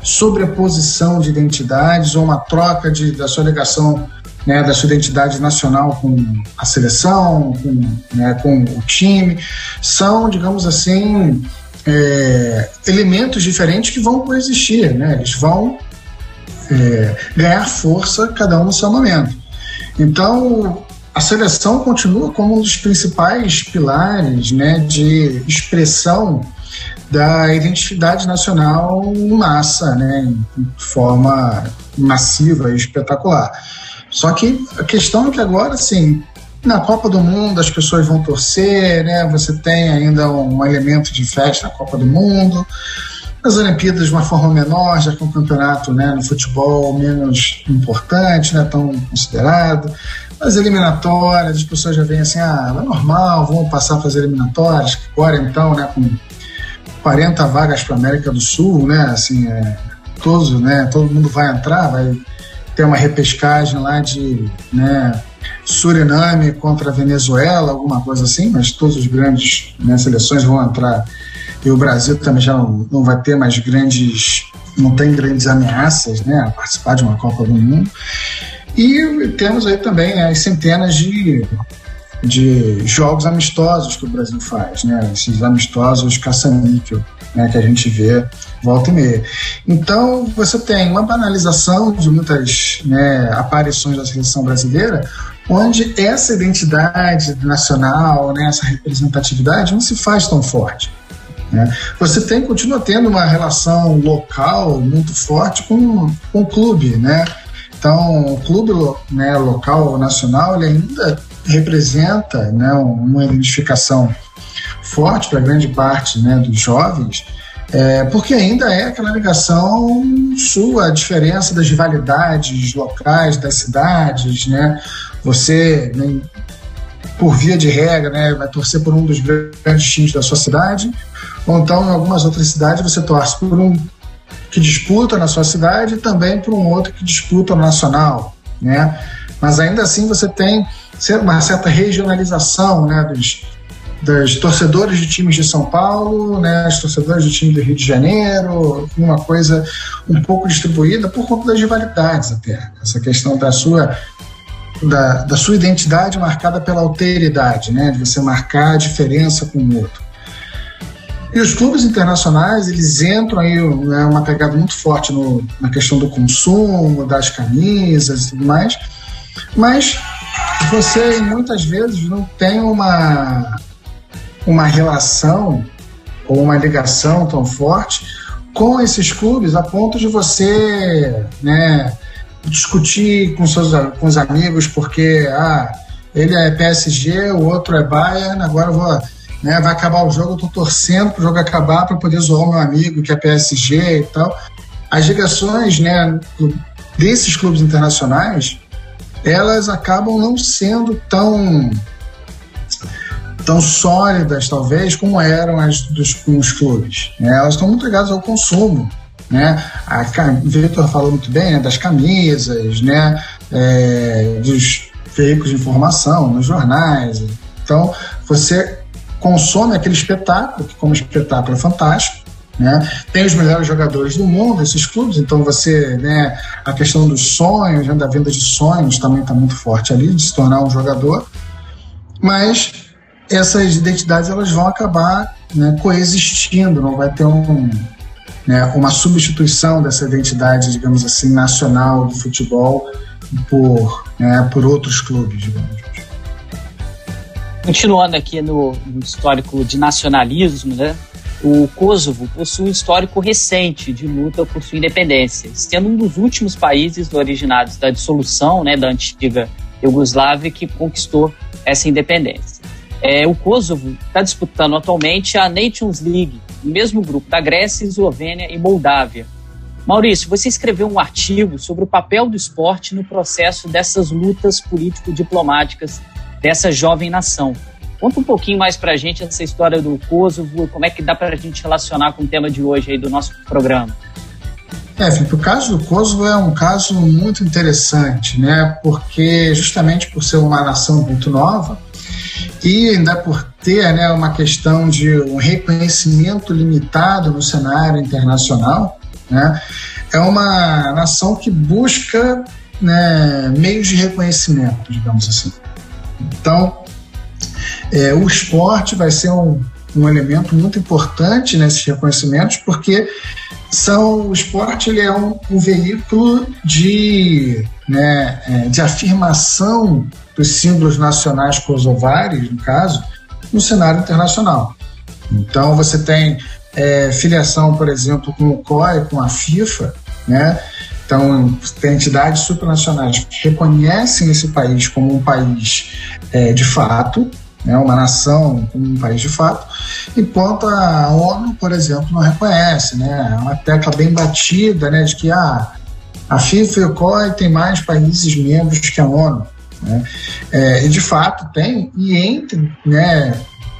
sobreposição de identidades ou uma troca da sua ligação, né, da sua identidade nacional com a seleção, com o time. São, digamos assim, elementos diferentes que vão coexistir, né? Eles vão ganhar força cada um no seu momento. Então a seleção continua como um dos principais pilares, né, de expressão da identidade nacional em massa, né, em forma massiva e espetacular. Só que a questão é que agora, assim, na Copa do Mundo as pessoas vão torcer, né, você tem ainda um elemento de festa na Copa do Mundo. Nas Olimpíadas de uma forma menor, já que é um campeonato, né, no futebol menos importante, não é tão considerado. As eliminatórias, as pessoas já veem assim, é normal, vamos passar para as eliminatórias, agora então, né, com 40 vagas para a América do Sul, né, assim, todo mundo vai entrar, vai ter uma repescagem lá de, né, Suriname contra Venezuela, alguma coisa assim, mas todas as grandes, né, seleções vão entrar, e o Brasil também já não vai ter mais não tem grandes ameaças, né, a participar de uma Copa do Mundo. E temos aí também as centenas de jogos amistosos que o Brasil faz, né, esses amistosos caça-níquel, né, que a gente vê volta e meia. Então você tem uma banalização de muitas, né, aparições da seleção brasileira, onde essa identidade nacional, né, essa representatividade não se faz tão forte, né? Você continua tendo uma relação local muito forte com o clube, né? Então o clube, né, local ou nacional, ele ainda representa, né, uma identificação forte para grande parte, né, dos jovens, porque ainda é aquela ligação sua, a diferença das rivalidades locais, das cidades, né? Você, né, por via de regra, né, vai torcer por um dos grandes times da sua cidade, ou então em algumas outras cidades você torce por um que disputa na sua cidade e também por um outro que disputa no nacional, né? Mas ainda assim você tem uma certa regionalização, né, dos torcedores de times de São Paulo, né, os torcedores de time do Rio de Janeiro, uma coisa um pouco distribuída por conta das rivalidades até. Essa questão da sua identidade marcada pela alteridade, né, de você marcar a diferença com o outro. E os clubes internacionais, eles entram aí, né, uma pegada muito forte na questão do consumo, das camisas e tudo mais, mas você muitas vezes não tem uma relação ou uma ligação tão forte com esses clubes a ponto de você, né, discutir com os amigos porque ele é PSG, o outro é Bayern, agora eu vou, né, vai acabar o jogo, eu estou torcendo para o jogo acabar para poder zoar o meu amigo que é PSG e tal. As ligações, né, desses clubes internacionais, elas acabam não sendo tão sólidas, talvez, como eram com os clubes, né? Elas estão muito ligadas ao consumo, né? O Vitor falou muito bem, né, das camisas, né, dos veículos de informação, nos jornais. Então, você consome aquele espetáculo, que como espetáculo é fantástico, né? Tem os melhores jogadores do mundo, esses clubes, então você, né, a questão dos sonhos, né, da venda de sonhos também está muito forte ali, de se tornar um jogador, mas essas identidades elas vão acabar, né, coexistindo, não vai ter uma substituição dessa identidade, digamos assim, nacional do futebol por outros clubes, digamos. Continuando aqui no histórico de nacionalismo, né, o Kosovo possui um histórico recente de luta por sua independência, sendo um dos últimos países originados da dissolução, né, da antiga Iugoslávia que conquistou essa independência. O Kosovo está disputando atualmente a Nations League, no mesmo grupo da Grécia, Eslovênia e Moldávia. Maurício, você escreveu um artigo sobre o papel do esporte no processo dessas lutas político-diplomáticas dessa jovem nação. Conta um pouquinho mais para a gente essa história do Kosovo, como é que dá para a gente relacionar com o tema de hoje aí do nosso programa. Felipe, o caso do Kosovo é um caso muito interessante, né? Porque justamente por ser uma nação muito nova e ainda por ter, né, uma questão de um reconhecimento limitado no cenário internacional, né, é uma nação que busca, né, meios de reconhecimento, digamos assim. Então, o esporte vai ser um elemento muito importante nesses reconhecimentos, porque o esporte ele é um veículo de afirmação dos símbolos nacionais kosovares, no caso, no cenário internacional. Então, você tem filiação, por exemplo, com o COI, com a FIFA, né? Então, tem entidades supranacionais que reconhecem esse país como um país de fato, né, uma nação como um país de fato, enquanto a ONU, por exemplo, não reconhece, né? É uma tecla bem batida, né, de que a FIFA e o COI têm mais países membros que a ONU, né? E de fato tem, e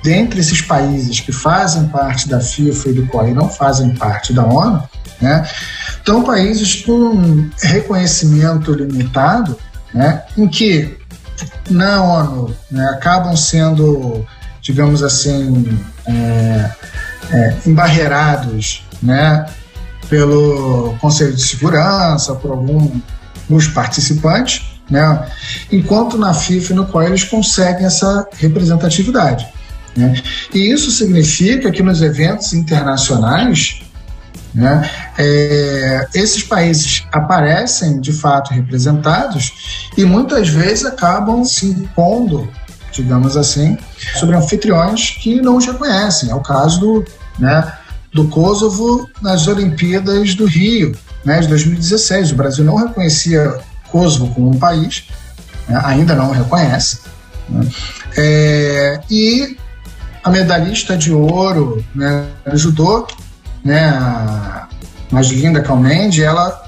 dentre esses países que fazem parte da FIFA e do COI e não fazem parte da ONU, né, estão países com reconhecimento limitado, né, em que na ONU, né, acabam sendo, digamos assim, embarreirados, né, pelo Conselho de Segurança, por alguns participantes, né, enquanto na FIFA e no COI eles conseguem essa representatividade, né? E isso significa que nos eventos internacionais, né, esses países aparecem de fato representados e muitas vezes acabam se impondo, digamos assim, sobre anfitriões que não os reconhecem. É o caso do Kosovo nas Olimpíadas do Rio, né, de 2016. O Brasil não reconhecia Kosovo como um país, né, ainda não reconhece, né, e a medalhista de ouro, né, no judô, né, a mais linda Kalmendi, ela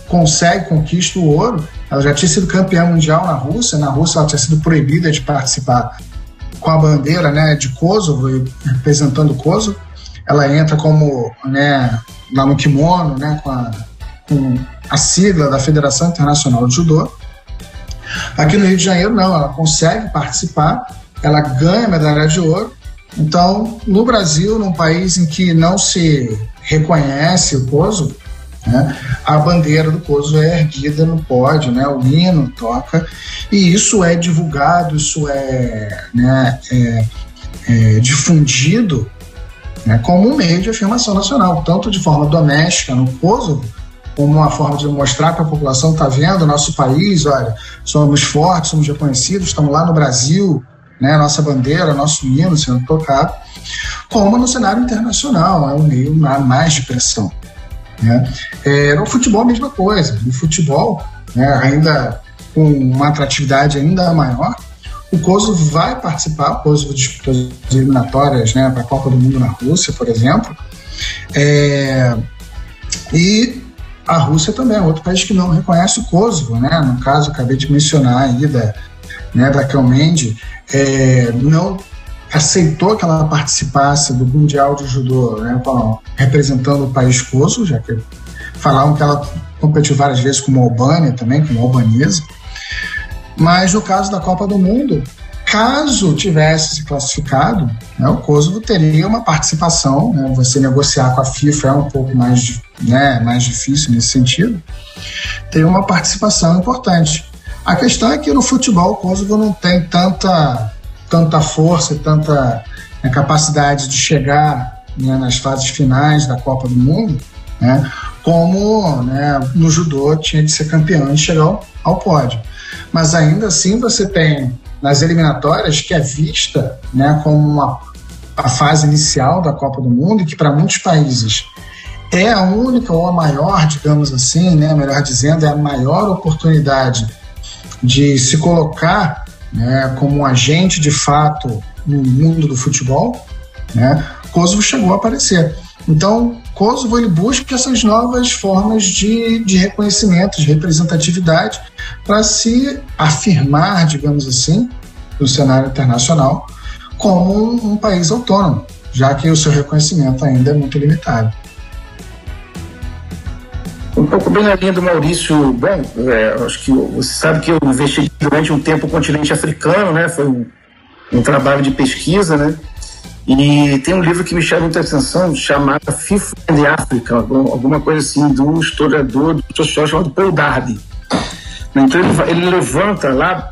conquista o ouro. Ela já tinha sido campeã mundial na Rússia ela tinha sido proibida de participar com a bandeira, né, de Kosovo, representando Kosovo. Ela entra como, né, lá no kimono, né, com a sigla da Federação Internacional de Judô. Aqui no Rio de Janeiro não, ela consegue participar, ela ganha medalha de ouro. Então, no Brasil, num país em que não se reconhece o Kosovo, né, a bandeira do Kosovo é erguida no pódio, né, o hino toca, e isso é divulgado, isso é difundido, né, como um meio de afirmação nacional, tanto de forma doméstica no Kosovo, como uma forma de mostrar que a população está vendo o nosso país, olha, somos fortes, somos reconhecidos, estamos lá no Brasil, né, nossa bandeira, nosso hino sendo tocado, como no cenário internacional, é um meio mais de pressão, né. No futebol a mesma coisa, no futebol, né, ainda com uma atratividade ainda maior, o Kosovo vai participar, o Kosovo disputou as eliminatórias, né, para a Copa do Mundo na Rússia, por exemplo, e a Rússia também é outro país que não reconhece o Kosovo, né, no caso, acabei de mencionar aí da Kalmendi, não aceitou que ela participasse do Mundial de Judô, né, representando o país Kosovo, já que falavam que ela competiu várias vezes com uma Albânia também, com uma albanesa. Mas no caso da Copa do Mundo, caso tivesse se classificado, né, o Kosovo teria uma participação, né, você negociar com a FIFA é um pouco mais difícil nesse sentido, teria uma participação importante. A questão é que no futebol o Kosovo não tem tanta força e tanta capacidade de chegar, né, nas fases finais da Copa do Mundo, né, como, né, no judô tinha de ser campeão e chegar ao pódio. Mas ainda assim você tem nas eliminatórias, que é vista, né, como a fase inicial da Copa do Mundo, e que para muitos países é a única ou a maior, digamos assim, né, melhor dizendo, é a maior oportunidade de se colocar, né, como um agente de fato no mundo do futebol, né, Kosovo chegou a aparecer. Então, Kosovo ele busca essas novas formas de reconhecimento, de representatividade, para se afirmar, digamos assim, no cenário internacional, como um país autônomo, já que o seu reconhecimento ainda é muito limitado. Um pouco bem na linha do Maurício, bom, acho que você sabe que eu investiguei durante um tempo o continente africano, né? Foi um trabalho de pesquisa, né? E tem um livro que me chama muita atenção, chamado FIFA and Africa, alguma coisa assim, do historiador, do sociólogo chamado Paul Darby. Então ele levanta lá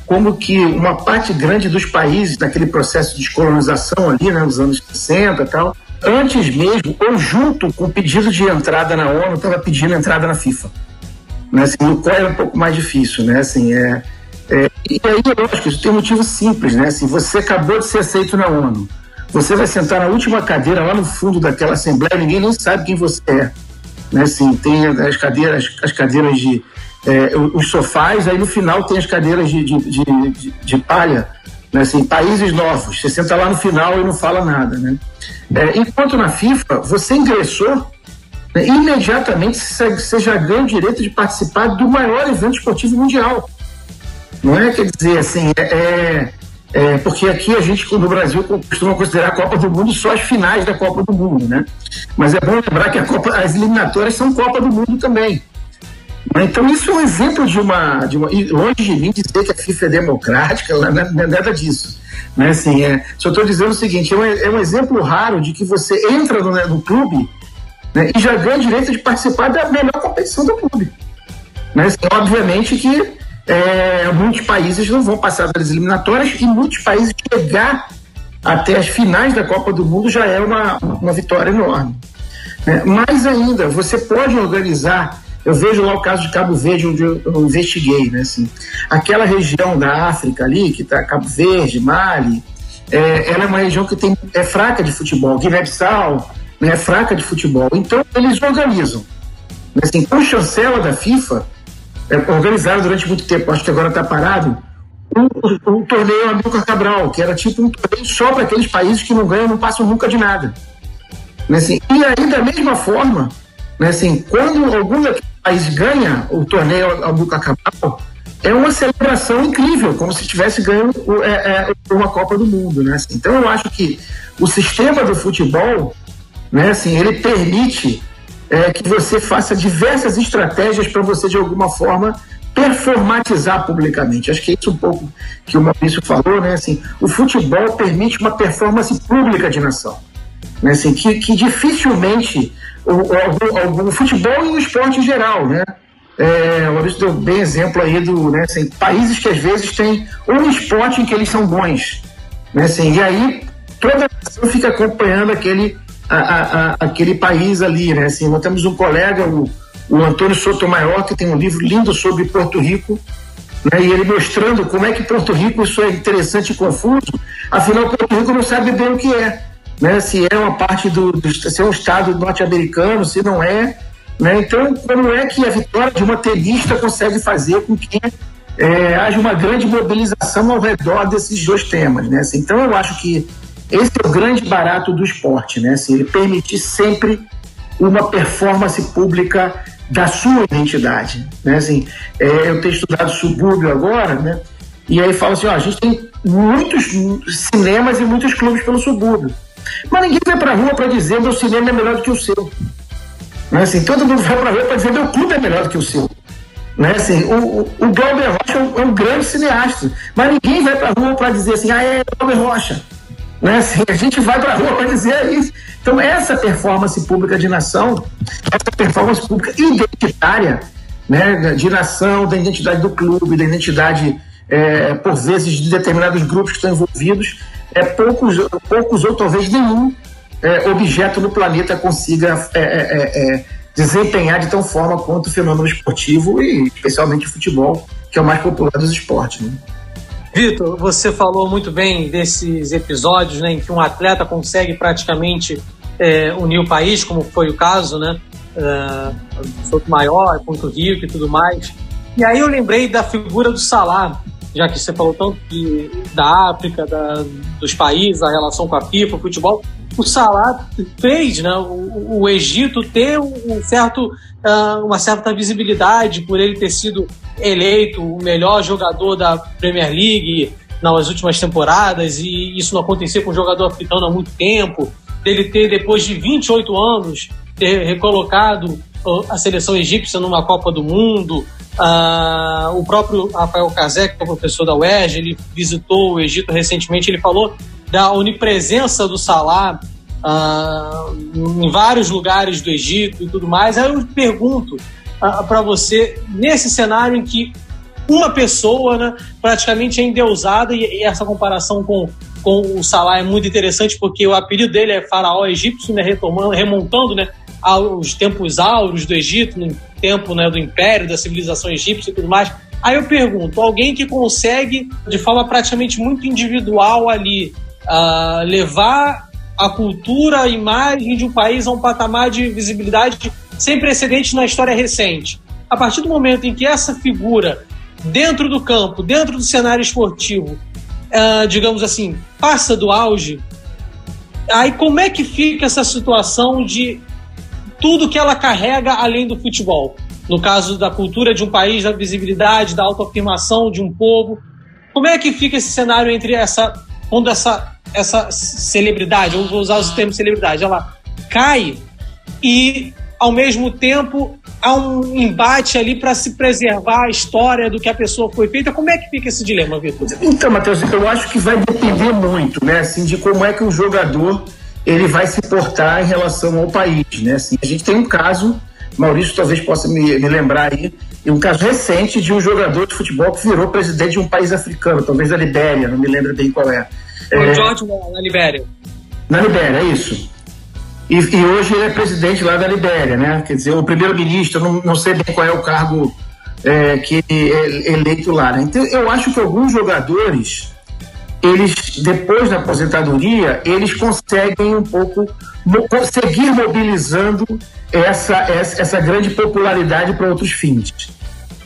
como que uma parte grande dos países, naquele processo de descolonização ali, né, nos anos 60 e tal, antes mesmo, ou junto com o pedido de entrada na ONU, estava pedindo entrada na FIFA. Né, assim, no qual era um pouco mais difícil, né? Assim, e aí, lógico, isso tem um motivo simples, né? Assim, você acabou de ser aceito na ONU, você vai sentar na última cadeira lá no fundo daquela assembleia, ninguém nem sabe quem você é. Né? Assim, tem as cadeiras de os sofás, aí no final tem as cadeiras de palha, né? Assim, países novos, você senta lá no final e não fala nada, né? Enquanto na FIFA, você ingressou, né, imediatamente você já ganha o direito de participar do maior evento esportivo mundial. Não é, quer dizer, assim, porque aqui a gente, no Brasil, costuma considerar a Copa do Mundo só as finais da Copa do Mundo, né? Mas é bom lembrar que as eliminatórias são Copa do Mundo também. Então isso é um exemplo de uma e longe de mim dizer que a FIFA é democrática, não é nada disso, né? Assim, só estou dizendo o seguinte, é um exemplo raro de que você entra no clube, né, e já ganha direito de participar da melhor competição do clube, né? Assim, obviamente que muitos países não vão passar das eliminatórias e muitos países chegar até as finais da Copa do Mundo já é uma vitória enorme, né? Mais ainda, você pode organizar. Eu vejo lá o caso de Cabo Verde, onde eu investiguei, né? Assim, aquela região da África ali, que está Cabo Verde, Mali, ela é uma região que é fraca de futebol. Guiné-Bissau, né, é fraca de futebol. Então, eles organizam. Assim, com chancela da FIFA, organizaram durante muito tempo, acho que agora está parado, um torneio Amílcar Cabral, que era tipo um torneio só para aqueles países que não ganham, não passam nunca de nada. Né? Assim, e aí, da mesma forma, né, assim, quando algum daqueles países ganha o torneio Amílcar Cabral, é uma celebração incrível, como se tivesse ganho uma Copa do Mundo, né? Assim, então eu acho que o sistema do futebol, né, assim, ele permite que você faça diversas estratégias para você, de alguma forma, performatizar publicamente. Acho que é isso um pouco que o Maurício falou, né? Assim, o futebol permite uma performance pública de nação, né? Assim, que dificilmente o futebol e o esporte em geral, né? O Maurício deu bem exemplo aí né, assim, países que às vezes têm um esporte em que eles são bons, né? Assim, e aí toda a nação fica acompanhando aquele país ali, né? Assim, nós temos um colega, o Antônio Sotomayor, que tem um livro lindo sobre Porto Rico, né? E ele mostrando como é que Porto Rico, isso é interessante e confuso, afinal Porto Rico não sabe bem o que é, né? Se é uma parte se é um estado norte-americano, se não é, né? Então, como é que a vitória de uma tenista consegue fazer com que haja uma grande mobilização ao redor desses dois temas, né? Assim, então, eu acho que esse é o grande barato do esporte, né? Assim, ele permite sempre uma performance pública da sua identidade, né? Assim, eu tenho estudado subúrbio agora, né? E aí fala assim, a gente tem muitos cinemas e muitos clubes pelo subúrbio, mas ninguém vai pra rua para dizer meu cinema é melhor do que o seu, né? Assim, todo mundo vai pra rua para dizer meu clube é melhor do que o seu, né? Assim, o Glauber Rocha é um grande cineasta, mas ninguém vai pra rua para dizer assim, Glauber Rocha, né? Assim, a gente vai pra rua para dizer isso. Então essa performance pública de nação, essa performance pública identitária, né, de nação, da identidade do clube, da identidade por vezes de determinados grupos que estão envolvidos, poucos ou talvez nenhum objeto no planeta consiga desempenhar de tão forma quanto o fenômeno esportivo e especialmente o futebol, que é o mais popular dos esportes, né? Vitor, você falou muito bem desses episódios, né, em que um atleta consegue praticamente unir o país, como foi o caso, né, Sotomayor, Porto Rico e tudo mais. E aí eu lembrei da figura do Salah, já que você falou tanto da África, dos países, a relação com a FIFA, o futebol. O Salah fez, né, o Egito ter uma certa visibilidade por ele ter sido eleito o melhor jogador da Premier League nas últimas temporadas, e isso não acontecia com um jogador africano há muito tempo, dele ter, depois de 28 anos, ter recolocado a seleção egípcia numa Copa do Mundo. O próprio Rafael Kazek, que é professor da UERJ, ele visitou o Egito recentemente, ele falou da onipresença do Salah em vários lugares do Egito e tudo mais. Aí eu pergunto para você, nesse cenário em que uma pessoa, né, praticamente é endeusada, e essa comparação com o Salah é muito interessante, porque o apelido dele é faraó egípcio, né, remontando, né, aos tempos áureos do Egito, no tempo, né, do Império, da civilização egípcia e tudo mais. Aí eu pergunto, alguém que consegue, de forma praticamente muito individual ali, levar a cultura, a imagem de um país a um patamar de visibilidade sem precedentes na história recente. A partir do momento em que essa figura, dentro do campo, dentro do cenário esportivo, digamos assim, passa do auge, aí como é que fica essa situação de tudo que ela carrega além do futebol? No caso da cultura de um país, da visibilidade, da autoafirmação de um povo. Como é que fica esse cenário entre quando essa celebridade, eu vou usar o termo celebridade, ela cai e, ao mesmo tempo, há um embate ali para se preservar a história do que a pessoa foi feita. Como é que fica esse dilema, Vitor? Então, Matheus, eu acho que vai depender muito, né, assim, de como é que o jogador ele vai se portar em relação ao país, né? Assim, a gente tem um caso, Maurício talvez possa me lembrar aí, um caso recente de um jogador de futebol que virou presidente de um país africano, talvez da Libéria, não me lembro bem qual é. O George na Libéria. Na Libéria, é isso. E hoje ele é presidente lá da Libéria, né? Quer dizer, o primeiro-ministro, não sei bem qual é o cargo que é eleito lá, né? Então, eu acho que alguns jogadores, eles, depois da aposentadoria, eles conseguem um pouco seguir mobilizando essa grande popularidade para outros fins,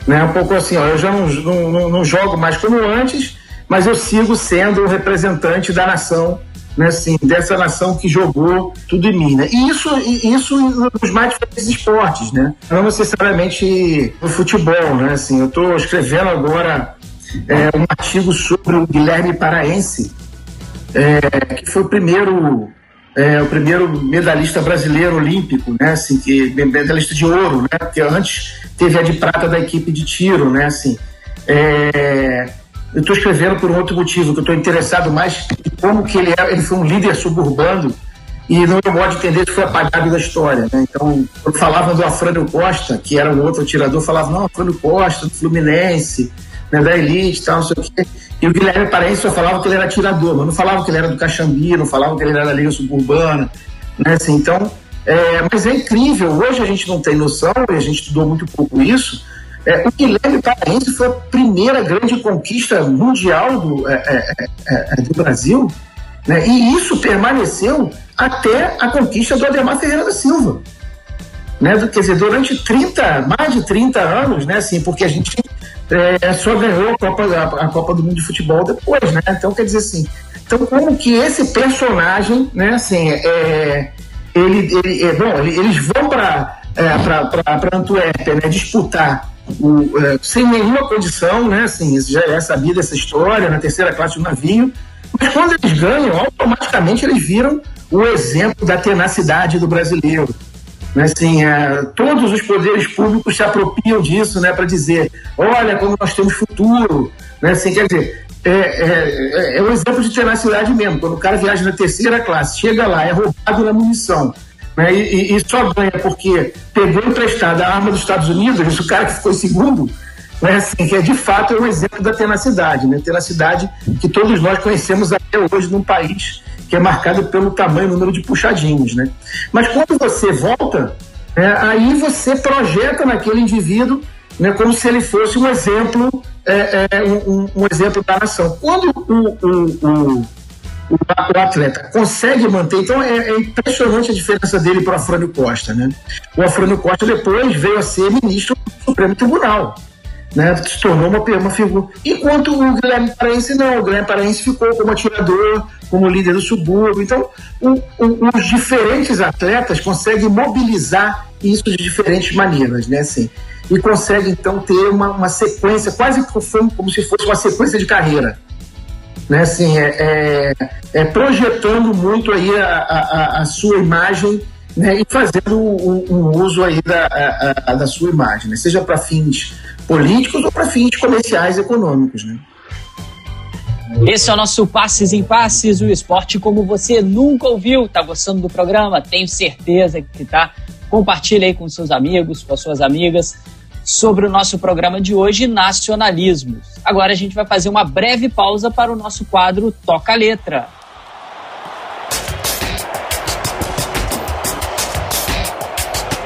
né? Um pouco assim, ó, eu já não jogo mais como antes, mas eu sigo sendo o representante da nação, né, assim, dessa nação que jogou tudo em mim, né? E isso nos mais diferentes esportes, né? Não necessariamente no futebol, né? Assim, eu estou escrevendo agora um artigo sobre o Guilherme Paraense, que foi o primeiro medalhista brasileiro olímpico, né? Assim, medalhista de ouro, né? Porque antes teve a de prata da equipe de tiro, né? Assim, eu estou escrevendo por um outro motivo, que eu estou interessado mais em como que ele foi um líder suburbano e, no meu modo de entender, isso foi apagado da história, né? Então, quando falavam do Afrânio Costa, que era um outro atirador, falavam, não, Afrânio Costa, do Fluminense, né, da elite e tal, não sei o quê. E o Guilherme Paraense só falava que ele era atirador, mas não falava que ele era do Caxambi, não falava que ele era da Liga Suburbana, né? Assim, então, mas é incrível, hoje a gente não tem noção, e a gente estudou muito pouco isso. O Guilherme Paraense foi a primeira grande conquista mundial do Brasil, né? E isso permaneceu até a conquista do Ademar Ferreira da Silva, né? Quer dizer, durante mais de 30 anos, né? Assim, porque a gente só ganhou a Copa do Mundo de Futebol depois, né? Então, quer dizer assim, como que esse personagem, né? Assim, eles vão para Antuérpia, né? Disputar sem nenhuma condição, né? Assim, já é sabida essa história, na terceira classe do navio, mas quando eles ganham, automaticamente eles viram o exemplo da tenacidade do brasileiro, né? Assim, todos os poderes públicos se apropriam disso, né? Para dizer, olha como nós temos futuro, né? Assim, quer dizer, é um exemplo de tenacidade mesmo. Quando o cara viaja na terceira classe, chega lá, é roubado na munição, né? E só ganha porque pegou emprestada a arma dos Estados Unidos, esse cara que ficou em segundo, né? Assim, que de fato é um exemplo da tenacidade, né? Tenacidade que todos nós conhecemos até hoje num país que é marcado pelo tamanho e número de puxadinhos, né? Mas quando você volta, aí você projeta naquele indivíduo, né, como se ele fosse um exemplo, um exemplo da nação. Quando o atleta consegue manter, então é impressionante a diferença dele para o Afrânio Costa, né? O Afrânio Costa depois veio a ser ministro do Supremo Tribunal, né? Se tornou uma figura. Enquanto o Guilherme Paraense não, o Guilherme Paraense ficou como atirador, como líder do subúrbio. Então, os diferentes atletas conseguem mobilizar isso de diferentes maneiras, né? Assim, e conseguem, então, ter uma sequência, quase como se fosse uma sequência de carreira, né? Assim, projetando muito aí a sua imagem, né? E fazendo um uso aí da sua imagem, né? Seja para fins políticos ou para fins comerciais, econômicos, né? Esse é o nosso Passes em Passes, o esporte como você nunca ouviu. Tá gostando do programa? Tenho certeza que tá. Compartilhe aí com seus amigos, com as suas amigas, sobre o nosso programa de hoje, Nacionalismos. Agora a gente vai fazer uma breve pausa para o nosso quadro Toca a Letra.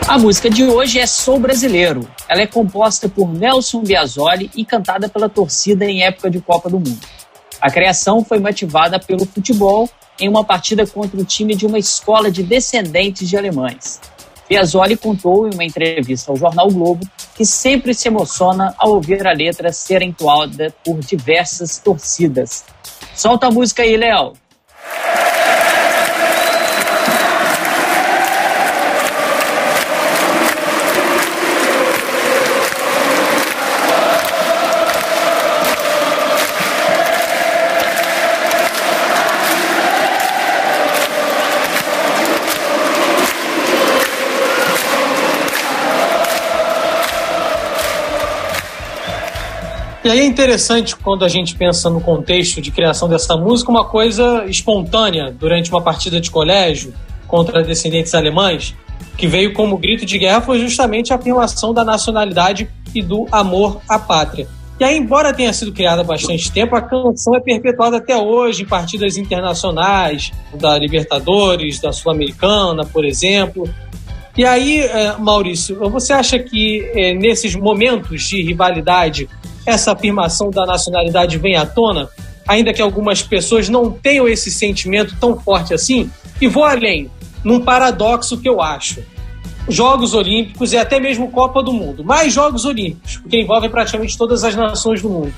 A música de hoje é Sou Brasileiro. Ela é composta por Nelson Biasoli e cantada pela torcida em época de Copa do Mundo. A criação foi motivada pelo futebol em uma partida contra o time de uma escola de descendentes de alemães. Biasoli contou em uma entrevista ao jornal Globo que sempre se emociona ao ouvir a letra ser entoada por diversas torcidas. Solta a música aí, Léo. E aí é interessante quando a gente pensa no contexto de criação dessa música, uma coisa espontânea durante uma partida de colégio contra descendentes alemães, que veio como grito de guerra, foi justamente a afirmação da nacionalidade e do amor à pátria. E aí, embora tenha sido criada há bastante tempo, a canção é perpetuada até hoje em partidas internacionais, da Libertadores, da Sul-Americana, por exemplo. E aí, Maurício, você acha que nesses momentos de rivalidade, essa afirmação da nacionalidade vem à tona, ainda que algumas pessoas não tenham esse sentimento tão forte assim? E vou além, num paradoxo que eu acho. Jogos Olímpicos e até mesmo Copa do Mundo. Mais Jogos Olímpicos, porque envolvem praticamente todas as nações do mundo.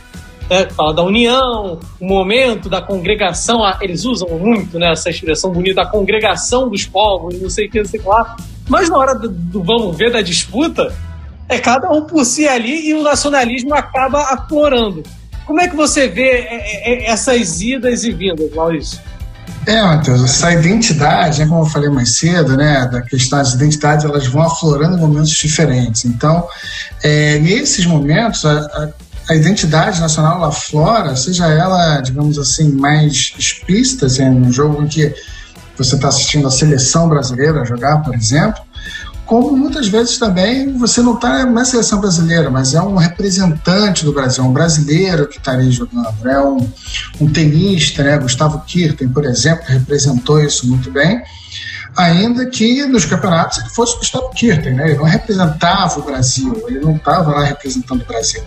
Fala da união, o momento da congregação, eles usam muito, né, essa expressão bonita, a congregação dos povos, não sei o que, não sei lá. Mas na hora do vamos ver, da disputa, é cada um por si ali e o nacionalismo acaba aflorando. Como é que você vê essas idas e vindas, Maurício? Matheus, essa identidade, como eu falei mais cedo, né, da questão das identidades, elas vão aflorando em momentos diferentes. Então, nesses momentos, a identidade nacional ela aflora, seja ela, digamos assim, mais explícita, assim, um jogo em que você está assistindo a seleção brasileira jogar, por exemplo, como muitas vezes também você não está na seleção brasileira, mas é um representante do Brasil, um brasileiro que está ali jogando, né? Um tenista, né? Gustavo Kirten, por exemplo, representou isso muito bem, ainda que nos campeonatos ele fosse Gustavo Kirten, né? Ele não representava o Brasil, ele não estava lá representando o Brasil.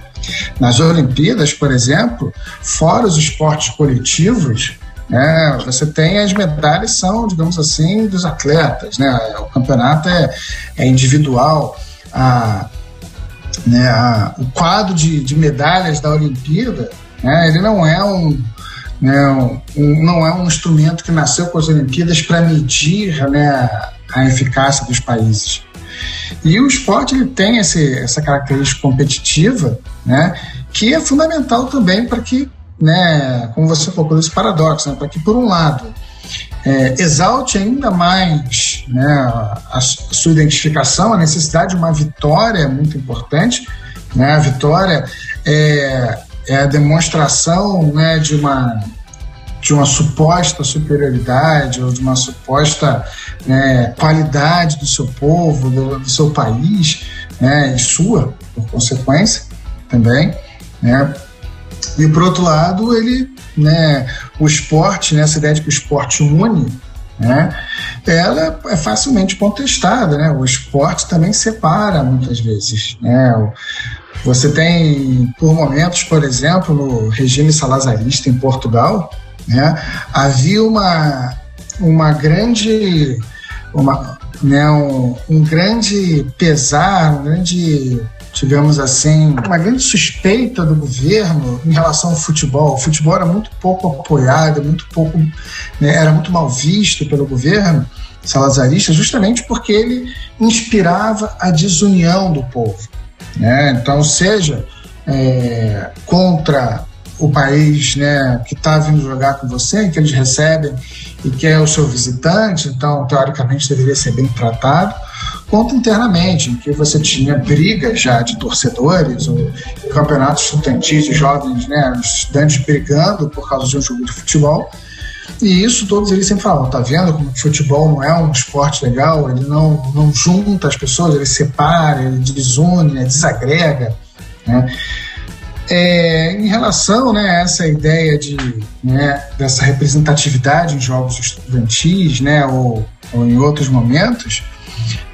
Nas Olimpíadas, por exemplo, fora os esportes coletivos, você tem as medalhas são, digamos assim, dos atletas, né? O campeonato é individual, o quadro de medalhas da Olimpíada, né? Ele não é um instrumento que nasceu com as Olimpíadas para medir, né, a eficácia dos países. E o esporte ele tem essa característica competitiva, né, que é fundamental também para que, né, como você colocou, esse paradoxo, né, para que, por um lado, exalte ainda mais, né, a sua identificação, a necessidade de uma vitória é muito importante, né, a vitória é a demonstração, né, de uma suposta superioridade ou de uma suposta, né, qualidade do seu povo, do seu país, né, e sua, por consequência, também, né. E, por outro lado, o esporte, né, essa ideia de que o esporte une, né, ela é facilmente contestada, né? O esporte também separa muitas vezes, né? Você tem, por momentos, por exemplo, no regime salazarista em Portugal, né, havia um grande pesar, digamos assim, uma grande suspeita do governo em relação ao futebol. O futebol era muito pouco apoiado, era muito mal visto pelo governo salazarista, justamente porque ele inspirava a desunião do povo, né? Então, seja contra o país, né, que está vindo jogar com você, que eles recebem e que é o seu visitante, então, teoricamente, deveria ser bem tratado, quanto internamente, em que você tinha brigas já de torcedores, ou campeonatos estudantis de jovens, né, estudantes brigando por causa de um jogo de futebol, e isso todos eles sempre falam, tá vendo como o futebol não é um esporte legal, ele não junta as pessoas, ele separa, ele desune, desagrega, né? Em relação, né, a essa ideia dessa representatividade em jogos estudantis, né, ou em outros momentos,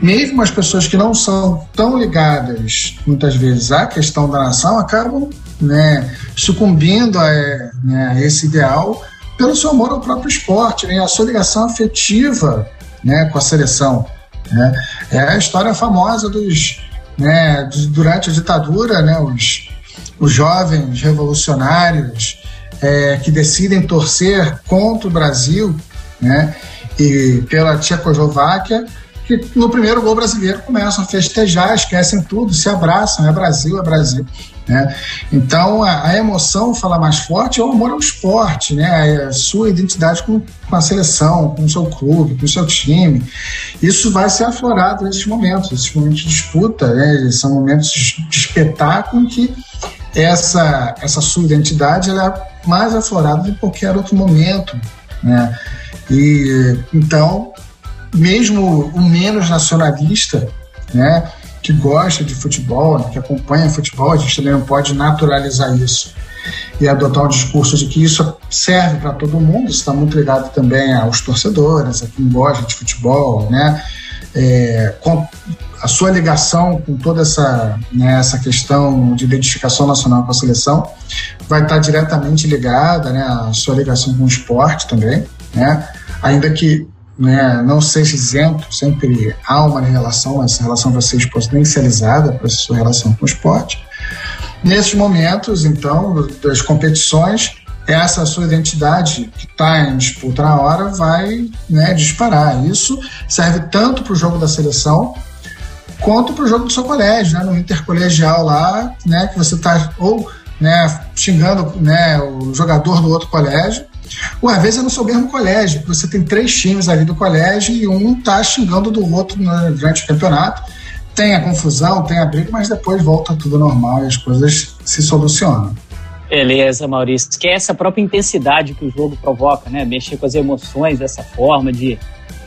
mesmo as pessoas que não são tão ligadas, muitas vezes, à questão da nação, acabam, né, sucumbindo a esse ideal pelo seu amor ao próprio esporte, né, a sua ligação afetiva, né, com a seleção, né. É a história famosa durante a ditadura, né, os jovens revolucionários que decidem torcer contra o Brasil, né, e pela Tchecoslováquia, que no primeiro gol brasileiro começam a festejar, esquecem tudo, se abraçam, é Brasil, né? Então a emoção fala mais forte, é o amor ao esporte, né? A sua identidade com a seleção, com o seu clube, com o seu time. Isso vai ser aflorado nesses momentos de disputa, né? São momentos de espetáculo que essa sua identidade ela é mais aflorada do que qualquer outro momento, né? E então, mesmo o menos nacionalista, né, que gosta de futebol, que acompanha futebol, a gente também não pode naturalizar isso e adotar um discurso de que isso serve para todo mundo. Isso está muito ligado também aos torcedores, a quem gosta de futebol, né? Com a sua ligação com toda essa questão de identificação nacional com a seleção vai estar diretamente ligada, né, à sua ligação com o esporte também, né? Ainda que, né, não seja isento, sempre há uma relação, essa relação vai ser exponencializada para essa sua relação com o esporte. Nesses momentos, então, das competições, essa sua identidade que está em disputa na hora vai, né, disparar. Isso serve tanto para o jogo da seleção quanto para o jogo do seu colégio, né, no intercolegial lá, né, que você está ou, né, xingando, né, o jogador do outro colégio, ou às vezes é no seu mesmo colégio, que você tem 3 times ali do colégio e um está xingando do outro, né, durante o campeonato. Tem a confusão, tem a briga, mas depois volta tudo normal e as coisas se solucionam. Beleza, Maurício. Que é essa própria intensidade que o jogo provoca, né? Mexer com as emoções dessa forma de,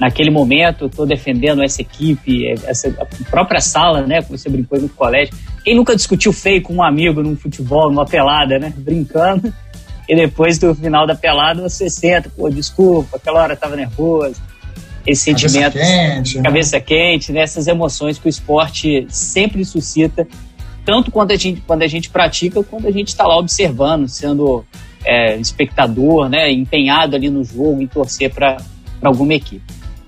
naquele momento, estou defendendo essa equipe, a própria sala, né? Como você brincou no colégio. Quem nunca discutiu feio com um amigo num futebol, numa pelada, né? Brincando. E depois do final da pelada você senta, pô, desculpa, aquela hora eu estava nervoso. Esse sentimento, cabeça quente, né? Essas emoções que o esporte sempre suscita, tanto quando a gente pratica, quando a gente está lá observando, sendo espectador, né? Empenhado ali no jogo, em torcer para alguma equipe.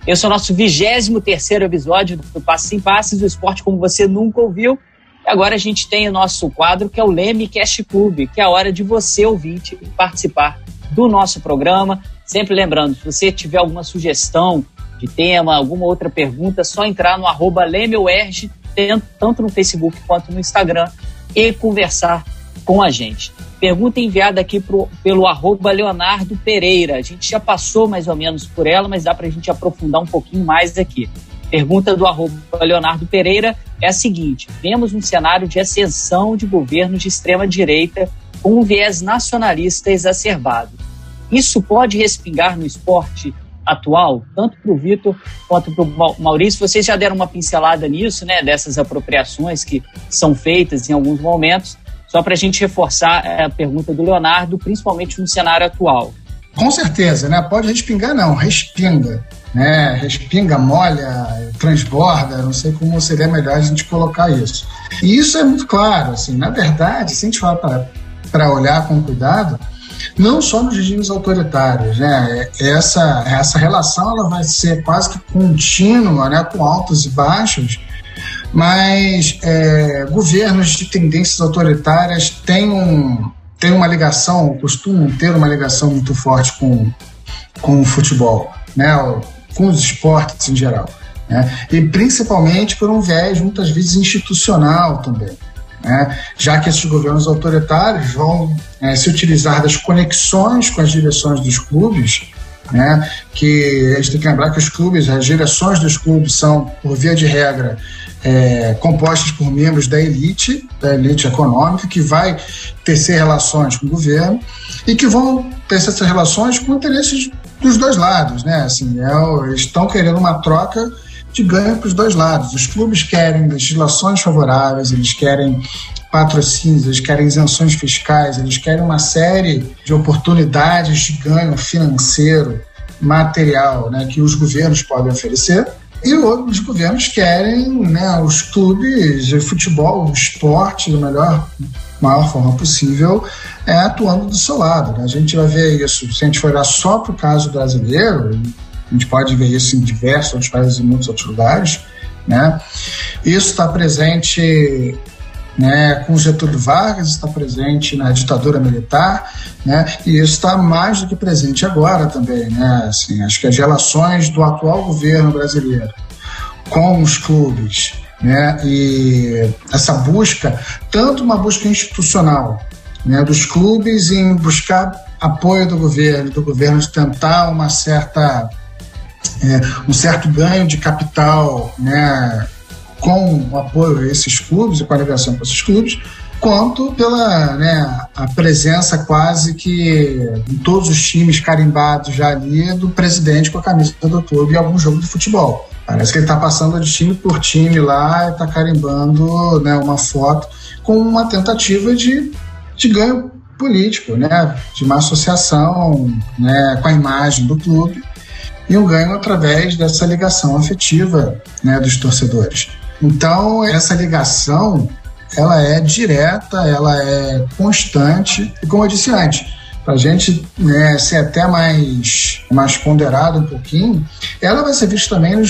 Esse é o nosso 23º episódio do Passes em Passes, o esporte como você nunca ouviu. E agora a gente tem o nosso quadro, que é o Leme Cast Club, que é a hora de você, ouvinte, participar do nosso programa. Sempre lembrando, se você tiver alguma sugestão de tema, alguma outra pergunta, é só entrar no @LemeUERJ, tanto no Facebook quanto no Instagram, e conversar com a gente. Pergunta enviada aqui pelo @Leonardo Pereira. A gente já passou mais ou menos por ela, mas dá para a gente aprofundar um pouquinho mais aqui. Pergunta do @Leonardo Pereira é a seguinte: vemos um cenário de ascensão de governos de extrema-direita com um viés nacionalista exacerbado. Isso pode respingar no esporte atual, tanto para o Vitor quanto para o Maurício? Vocês já deram uma pincelada nisso, né, dessas apropriações que são feitas em alguns momentos, só para a gente reforçar a pergunta do Leonardo, principalmente no cenário atual. Com certeza, né? Pode respingar, não, respinga, né? Respinga, molha, transborda, não sei como seria melhor a gente colocar isso. E isso é muito claro, assim, na verdade, se a gente for para olhar com cuidado, não só nos regimes autoritários, né? Essa relação ela vai ser quase que contínua, né? Com altos e baixos, mas governos de tendências autoritárias têm uma ligação, costumam ter uma ligação muito forte com o futebol, né? Com os esportes em geral, né? E principalmente por um viés muitas vezes institucional também. Já que esses governos autoritários vão se utilizar das conexões com as direções dos clubes, né, que a gente tem que lembrar que as direções dos clubes são, por via de regra, compostas por membros da elite econômica, que vai tecer relações com o governo e que vão tecer essas relações com interesses dos dois lados, né? Assim, eles estão querendo uma troca de ganho para os dois lados. Os clubes querem legislações favoráveis, eles querem patrocínios, eles querem isenções fiscais, eles querem uma série de oportunidades de ganho financeiro, material, né, que os governos podem oferecer. E os governos querem, né, os clubes de futebol, o esporte, da maior forma possível, atuando do seu lado, né? A gente vai ver isso, se a gente for olhar só para o caso brasileiro, a gente pode ver isso em diversos outros países e em muitos outros lugares, né? Isso está presente, né, com Getúlio Vargas, está presente na ditadura militar, né? E isso está mais do que presente agora também, né? Assim, acho que as relações do atual governo brasileiro com os clubes, né, e essa busca, tanto uma busca institucional, né, dos clubes em buscar apoio do governo de tentar um certo ganho de capital, né, com o apoio a esses clubes e com a ligação com esses clubes, quanto pela, né, a presença quase que em todos os times carimbados já ali do presidente com a camisa do clube em algum jogo de futebol. Parece que ele está passando de time por time lá e está carimbando, né, uma foto com uma tentativa de ganho político, né, de uma associação, né, com a imagem do clube e um ganho através dessa ligação afetiva, né, dos torcedores. Então, essa ligação, ela é direta, ela é constante e, como eu disse antes, para a gente, né, ser até mais ponderado um pouquinho, ela vai ser vista também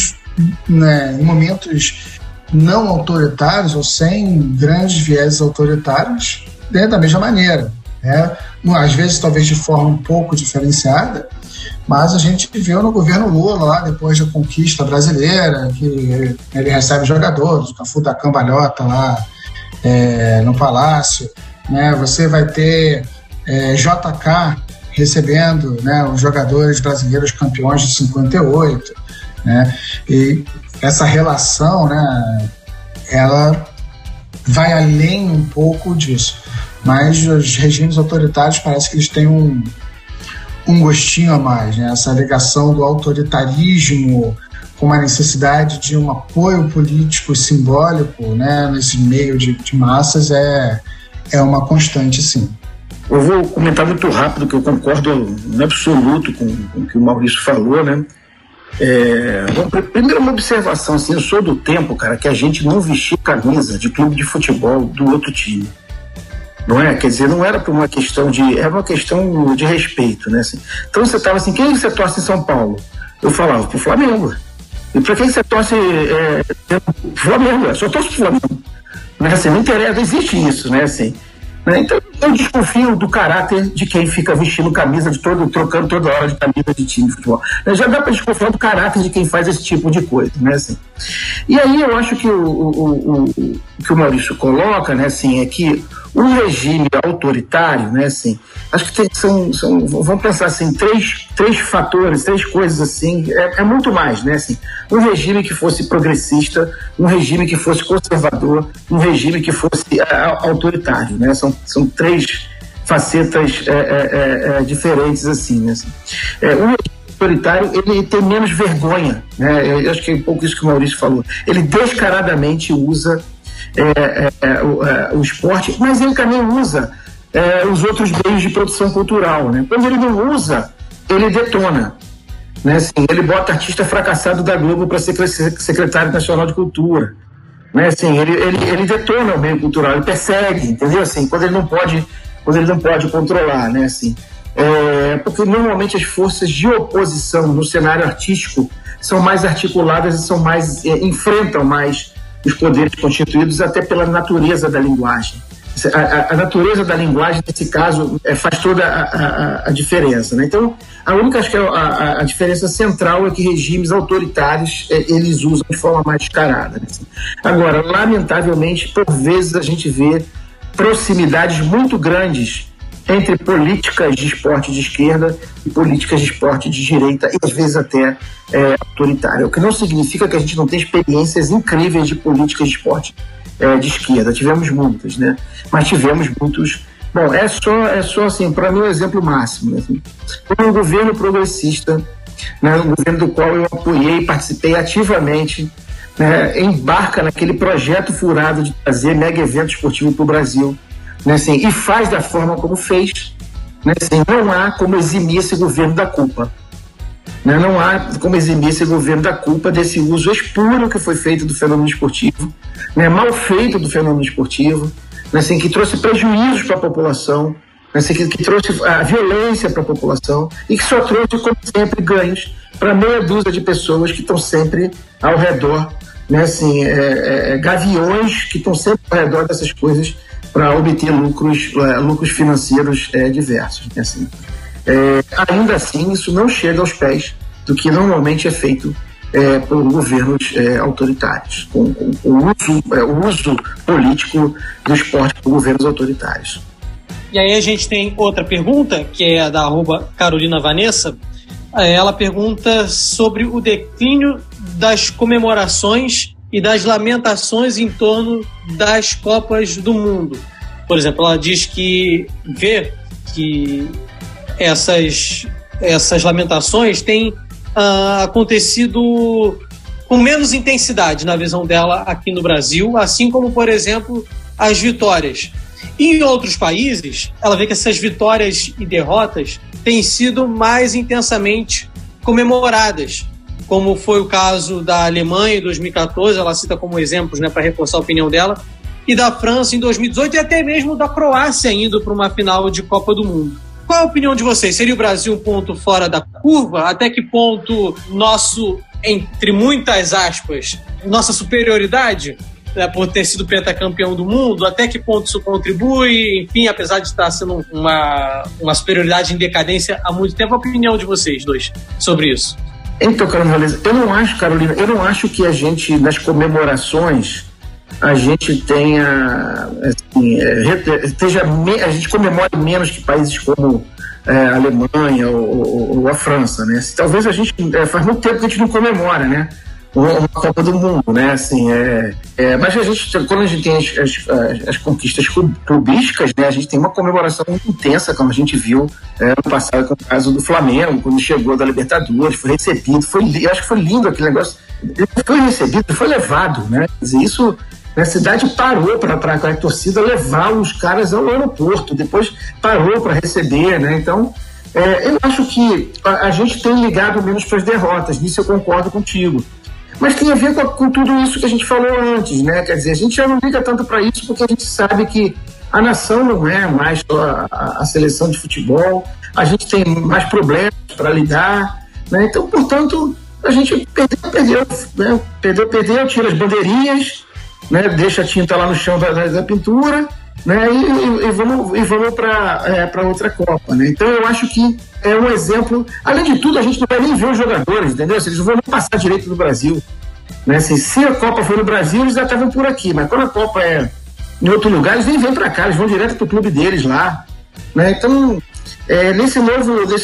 em momentos não autoritários ou sem grandes vieses autoritários, né, da mesma maneira, né? Às vezes talvez de forma um pouco diferenciada, mas a gente viu no governo Lula, lá depois da conquista brasileira, que ele recebe jogadores, o Cafu da cambalhota lá no Palácio, né? Você vai ter JK recebendo, né, os jogadores brasileiros campeões de 58, né? E essa relação, né, ela vai além um pouco disso, mas os regimes autoritários parece que eles têm um gostinho a mais, né? Essa ligação do autoritarismo com uma necessidade de um apoio político simbólico, né, nesse meio de massas é uma constante, sim. Eu vou comentar muito rápido, que eu concordo em absoluto com o que o Maurício falou, né? Primeiro, uma observação, assim, eu sou do tempo, cara, que a gente não vestia camisa de clube de futebol do outro time. Não é? Quer dizer, não era por uma questão era uma questão de respeito, né? Assim, então você estava assim, quem você torce em São Paulo? Eu falava, pro Flamengo. E para quem você torce Flamengo? Eu só torço pro Flamengo. Né? Assim, não interessa, não existe isso, né? Assim, né? Então eu desconfio do caráter de quem fica vestindo camisa trocando toda hora de camisa de time de futebol. Já dá para desconfiar do caráter de quem faz esse tipo de coisa, né? Assim, e aí eu acho que o que o Maurício coloca, né, assim, é que um regime autoritário, né, assim, acho que vamos pensar assim, três fatores, três coisas assim, é muito mais, né, assim, um regime que fosse progressista, um regime que fosse conservador, um regime que fosse autoritário, né, são três facetas diferentes assim, né, assim. Um regime autoritário, ele tem menos vergonha, né, eu acho que é um pouco isso que o Maurício falou, ele descaradamente usa o esporte, mas ele também usa os outros meios de produção cultural, né? Quando ele não usa, ele detona, né? Assim, ele bota artista fracassado da Globo para ser secretário nacional de cultura, né? Assim, ele detona o meio cultural, ele persegue, entendeu? Assim, quando ele não pode controlar, né? Assim, porque normalmente as forças de oposição no cenário artístico são mais articuladas e enfrentam mais os poderes constituídos, até pela natureza da linguagem. A natureza da linguagem, nesse caso, faz toda a diferença, né? Então, acho que a diferença central é que regimes autoritários eles usam de forma mais descarada, né? Agora, lamentavelmente, por vezes a gente vê proximidades muito grandes entre políticas de esporte de esquerda e políticas de esporte de direita, e às vezes até autoritária, o que não significa que a gente não tenha experiências incríveis de políticas de esporte de esquerda. Tivemos muitas, né? Mas tivemos muitos. Bom, é só assim, para mim, um exemplo máximo, né? Um governo progressista, né, um governo do qual eu apoiei e participei ativamente, né, embarca naquele projeto furado de trazer mega evento esportivo para o Brasil, né, assim, e faz da forma como fez, né, assim, não há como eximir esse governo da culpa, né, não há como eximir esse governo da culpa desse uso espúrio que foi feito do fenômeno esportivo, né, mal feito do fenômeno esportivo, né, assim, que trouxe prejuízos para a população, né, assim, que trouxe a violência para a população e que só trouxe, como sempre, ganhos para meia dúzia de pessoas que estão sempre ao redor, né, assim, gaviões que estão sempre ao redor dessas coisas para obter lucros financeiros diversos, né, assim. Ainda assim, isso não chega aos pés do que normalmente é feito por governos autoritários, com o uso político do esporte por governos autoritários. E aí a gente tem outra pergunta, que é da @Carolina Vanessa. Ela pergunta sobre o declínio das comemorações e das lamentações em torno das Copas do Mundo. Por exemplo, ela diz que vê que essas lamentações têm acontecido com menos intensidade, na visão dela, aqui no Brasil, assim como, por exemplo, as vitórias. E em outros países, ela vê que essas vitórias e derrotas têm sido mais intensamente comemoradas, como foi o caso da Alemanha em 2014, ela cita como exemplos, né, para reforçar a opinião dela, e da França em 2018 e até mesmo da Croácia indo para uma final de Copa do Mundo. Qual a opinião de vocês? Seria o Brasil um ponto fora da curva? Até que ponto nosso, entre muitas aspas, nossa superioridade, né, por ter sido pentacampeão do mundo, até que ponto isso contribui? Enfim, apesar de estar sendo uma superioridade em decadência há muito tempo, a opinião de vocês dois sobre isso? Então, Carolina, eu não acho que a gente, nas comemorações, a gente tenha, assim, a gente comemore menos que países como a Alemanha ou a França, né? Talvez a gente, faz muito tempo que a gente não comemora, né? Uma Copa do Mundo, né? Assim, mas a gente, quando a gente tem as conquistas clubísticas, né? A gente tem uma comemoração muito intensa, como a gente viu no passado com o caso do Flamengo, quando chegou da Libertadores, foi recebido, eu acho que foi lindo aquele negócio, ele foi recebido, foi levado, né? Quer dizer, isso, a cidade parou para a torcida levar os caras ao aeroporto, depois parou para receber, né? Então, eu acho que a gente tem ligado menos para as derrotas, nisso eu concordo contigo. Mas tem a ver com tudo isso que a gente falou antes, né? Quer dizer, a gente já não liga tanto para isso porque a gente sabe que a nação não é mais só a seleção de futebol, a gente tem mais problemas para lidar, né? Então, portanto, a gente perdeu, né? Perdeu, tira as bandeirinhas, né? Deixa a tinta lá no chão da pintura, né? E vamos para outra Copa, né? Então eu acho que é um exemplo. Além de tudo, a gente não vai nem ver os jogadores, entendeu? Eles não vão nem passar direito do Brasil, né? Assim, se a Copa foi no Brasil, eles já estavam por aqui, mas quando a Copa é em outro lugar, eles nem vêm para cá, eles vão direto para o clube deles lá, né? Então, nesse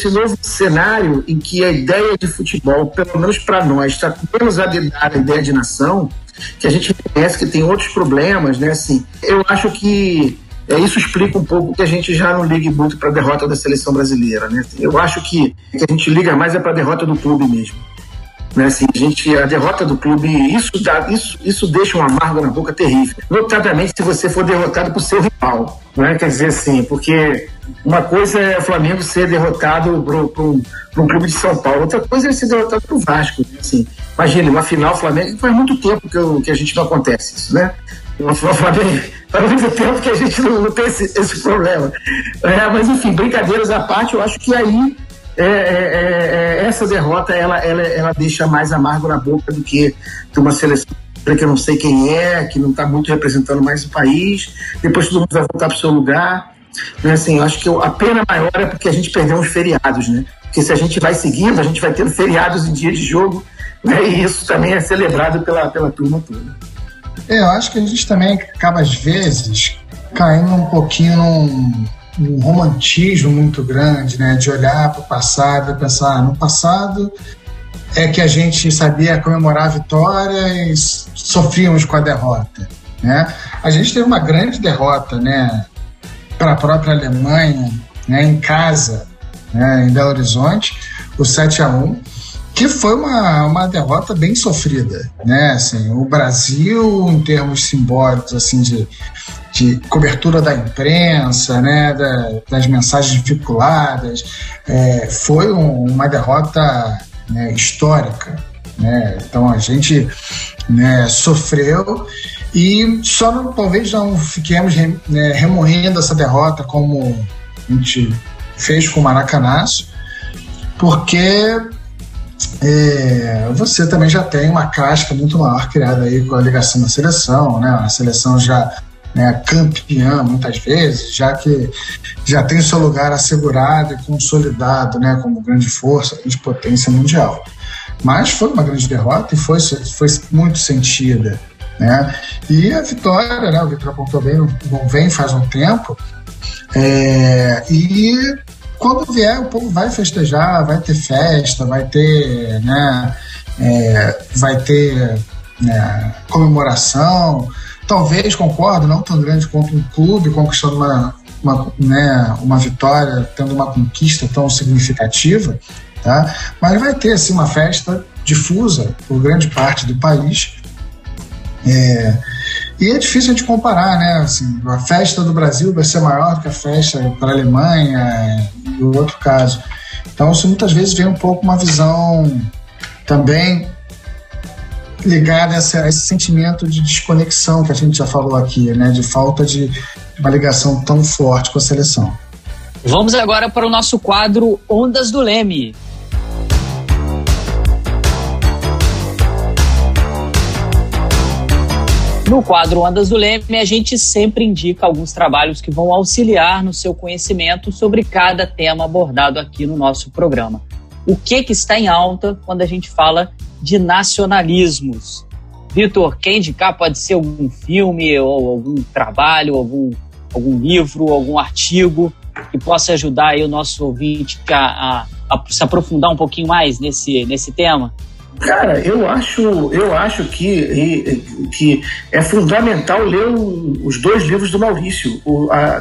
novo cenário em que a ideia de futebol, pelo menos para nós, está menos a dar a ideia de nação, que a gente reconhece que tem outros problemas, né? Assim, eu acho que isso explica um pouco que a gente já não ligue muito para a derrota da seleção brasileira, né? Eu acho que a gente liga mais para a derrota do clube mesmo, né? Assim, a derrota do clube, isso deixa um amargo na boca terrível, notadamente se você for derrotado por seu rival, né? Quer dizer assim, porque uma coisa é o Flamengo ser derrotado por um clube de São Paulo, outra coisa é ser derrotado por Vasco, né? Assim, imagina, uma final Flamengo, faz muito tempo que a gente não acontece isso, né? Faz muito tempo que a gente não tem esse problema. Mas enfim, brincadeiras à parte, eu acho que aí essa derrota ela deixa mais amargo na boca do que de uma seleção que eu não sei quem que não está muito representando mais o país, depois todo mundo vai voltar para o seu lugar, né? Assim, eu acho que a pena maior é porque a gente perdeu uns feriados, né? Porque se a gente vai seguindo, a gente vai tendo feriados em dia de jogo, né? E isso também é celebrado pela turma toda. Eu acho que a gente também acaba, às vezes, caindo um pouquinho num romantismo muito grande, né? De olhar para o passado e pensar, no passado é que a gente sabia comemorar a vitória e sofríamos com a derrota, né? A gente teve uma grande derrota, né? Para a própria Alemanha, né? Em casa, né? Em Belo Horizonte, o 7-1, que foi uma derrota bem sofrida, né? Assim, o Brasil, em termos simbólicos, assim, de cobertura da imprensa, né? Das mensagens vinculadas, foi uma derrota, né, histórica, né? Então a gente, né, sofreu e talvez não fiquemos remoendo essa derrota como a gente fez com o Maracanaço, porque você também já tem uma casca muito maior criada aí com a ligação da seleção, né? A seleção já, né, campeã muitas vezes, já que já tem seu lugar assegurado e consolidado, né, como grande força, grande potência mundial. Mas foi uma grande derrota e foi muito sentida, né? E a vitória, né, o Vitor apontou bem, vem faz um tempo, e quando vier, o povo vai festejar, vai ter festa, vai ter, né, comemoração. talvez, concordo, não tão grande quanto um clube conquistando uma vitória, tendo uma conquista tão significativa, tá? Mas vai ter assim, uma festa difusa por grande parte do país. E é difícil a gente comparar, né? Assim, a festa do Brasil vai ser maior do que a festa para a Alemanha e o outro caso. Então, isso muitas vezes vem um pouco uma visão também ligada a esse sentimento de desconexão que a gente já falou aqui, né? De falta de uma ligação tão forte com a seleção. Vamos agora para o nosso quadro Ondas do Leme. No quadro Ondas do Leme, a gente sempre indica alguns trabalhos que vão auxiliar no seu conhecimento sobre cada tema abordado aqui no nosso programa. O que está em alta quando a gente fala de nacionalismos? Vitor, quem indicar? Pode ser algum filme ou algum trabalho, algum livro, algum artigo que possa ajudar aí o nosso ouvinte a se aprofundar um pouquinho mais nesse tema? Cara, eu acho que é fundamental ler os 2 livros do Maurício,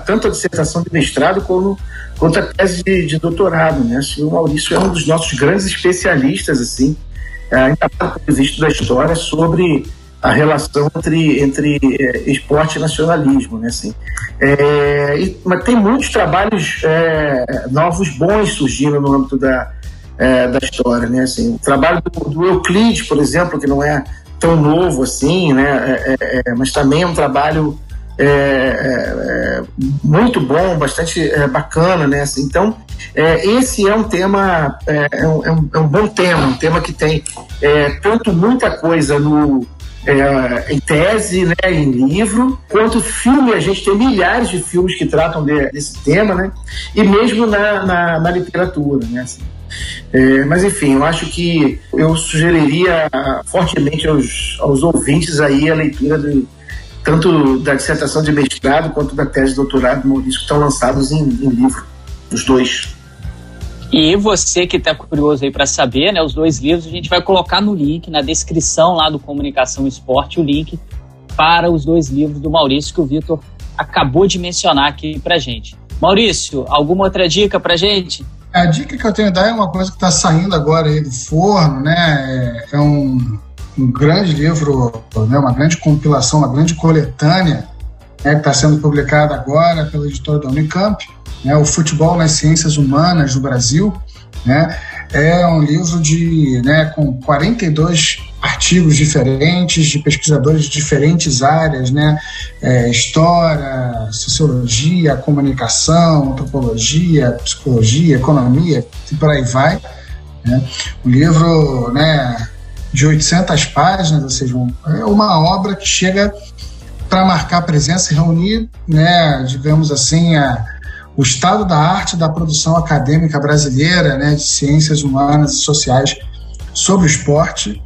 tanto a dissertação de mestrado quanto a tese de doutorado, né? O Maurício é um dos nossos grandes especialistas, assim, ainda mais do visto da história, sobre a relação entre esporte e nacionalismo, né? Assim, mas tem muitos trabalhos novos, bons surgindo no âmbito da história, né? Assim, o trabalho do Euclides, por exemplo, que não é tão novo assim, né? Mas também é um trabalho muito bom, bastante bacana, né? Assim, então, esse é um tema, é um bom tema, um tema que tem tanto muita coisa em tese, né, em livro, quanto filme. A gente tem milhares de filmes que tratam desse tema, né? E mesmo na literatura, né? Assim, mas enfim, eu acho que eu sugeriria fortemente aos ouvintes aí a leitura tanto da dissertação de mestrado quanto da tese de doutorado do Maurício, que estão lançados em livro, os 2. E você que está curioso aí para saber, né, os 2 livros a gente vai colocar no link, na descrição lá do Comunicação Esporte, o link para os 2 livros do Maurício que o Vitor acabou de mencionar aqui para gente. Maurício, alguma outra dica para gente? A dica que eu tenho a dar é uma coisa que está saindo agora aí do forno, né? É um grande livro, né? Uma grande compilação, uma grande coletânea, né? Que está sendo publicada agora pela editora da Unicamp, né? O Futebol nas Ciências Humanas do Brasil, né? É um livro com 42 artigos diferentes, de pesquisadores de diferentes áreas, né? História, sociologia, comunicação, antropologia, psicologia, economia, e por aí vai, né? Um livro, né, de 800 páginas, ou seja, é uma obra que chega para marcar presença e reunir, né, digamos assim, o estado da arte da produção acadêmica brasileira, né, de ciências humanas e sociais sobre o esporte.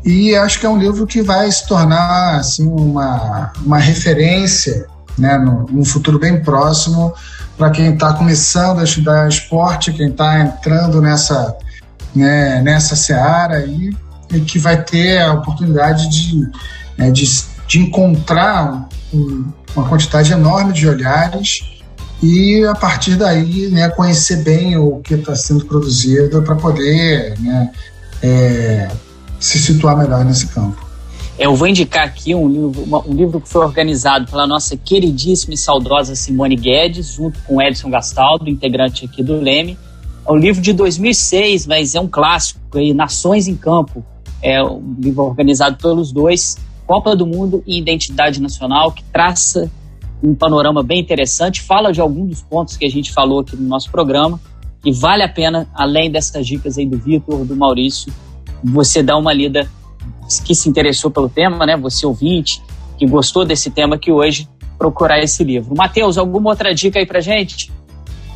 E acho que é um livro que vai se tornar assim, uma referência, né, num futuro bem próximo para quem está começando a estudar esporte, quem está entrando nessa seara e que vai ter a oportunidade de encontrar uma quantidade enorme de olhares e, a partir daí, né, conhecer bem o que está sendo produzido para poder, né, se situar melhor nesse campo. Eu vou indicar aqui um livro que foi organizado pela nossa queridíssima e saudosa Simone Guedes, junto com Edson Gastaldo, integrante aqui do Leme. É um livro de 2006, mas é um clássico, Nações em Campo. É um livro organizado pelos 2, Copa do Mundo e Identidade Nacional, que traça um panorama bem interessante, fala de alguns dos pontos que a gente falou aqui no nosso programa, e vale a pena, além dessas dicas aí do Vitor, do Maurício, você dar uma lida, que se interessou pelo tema, né? Você ouvinte, que gostou desse tema aqui hoje, procurar esse livro. Matheus, alguma outra dica aí pra gente?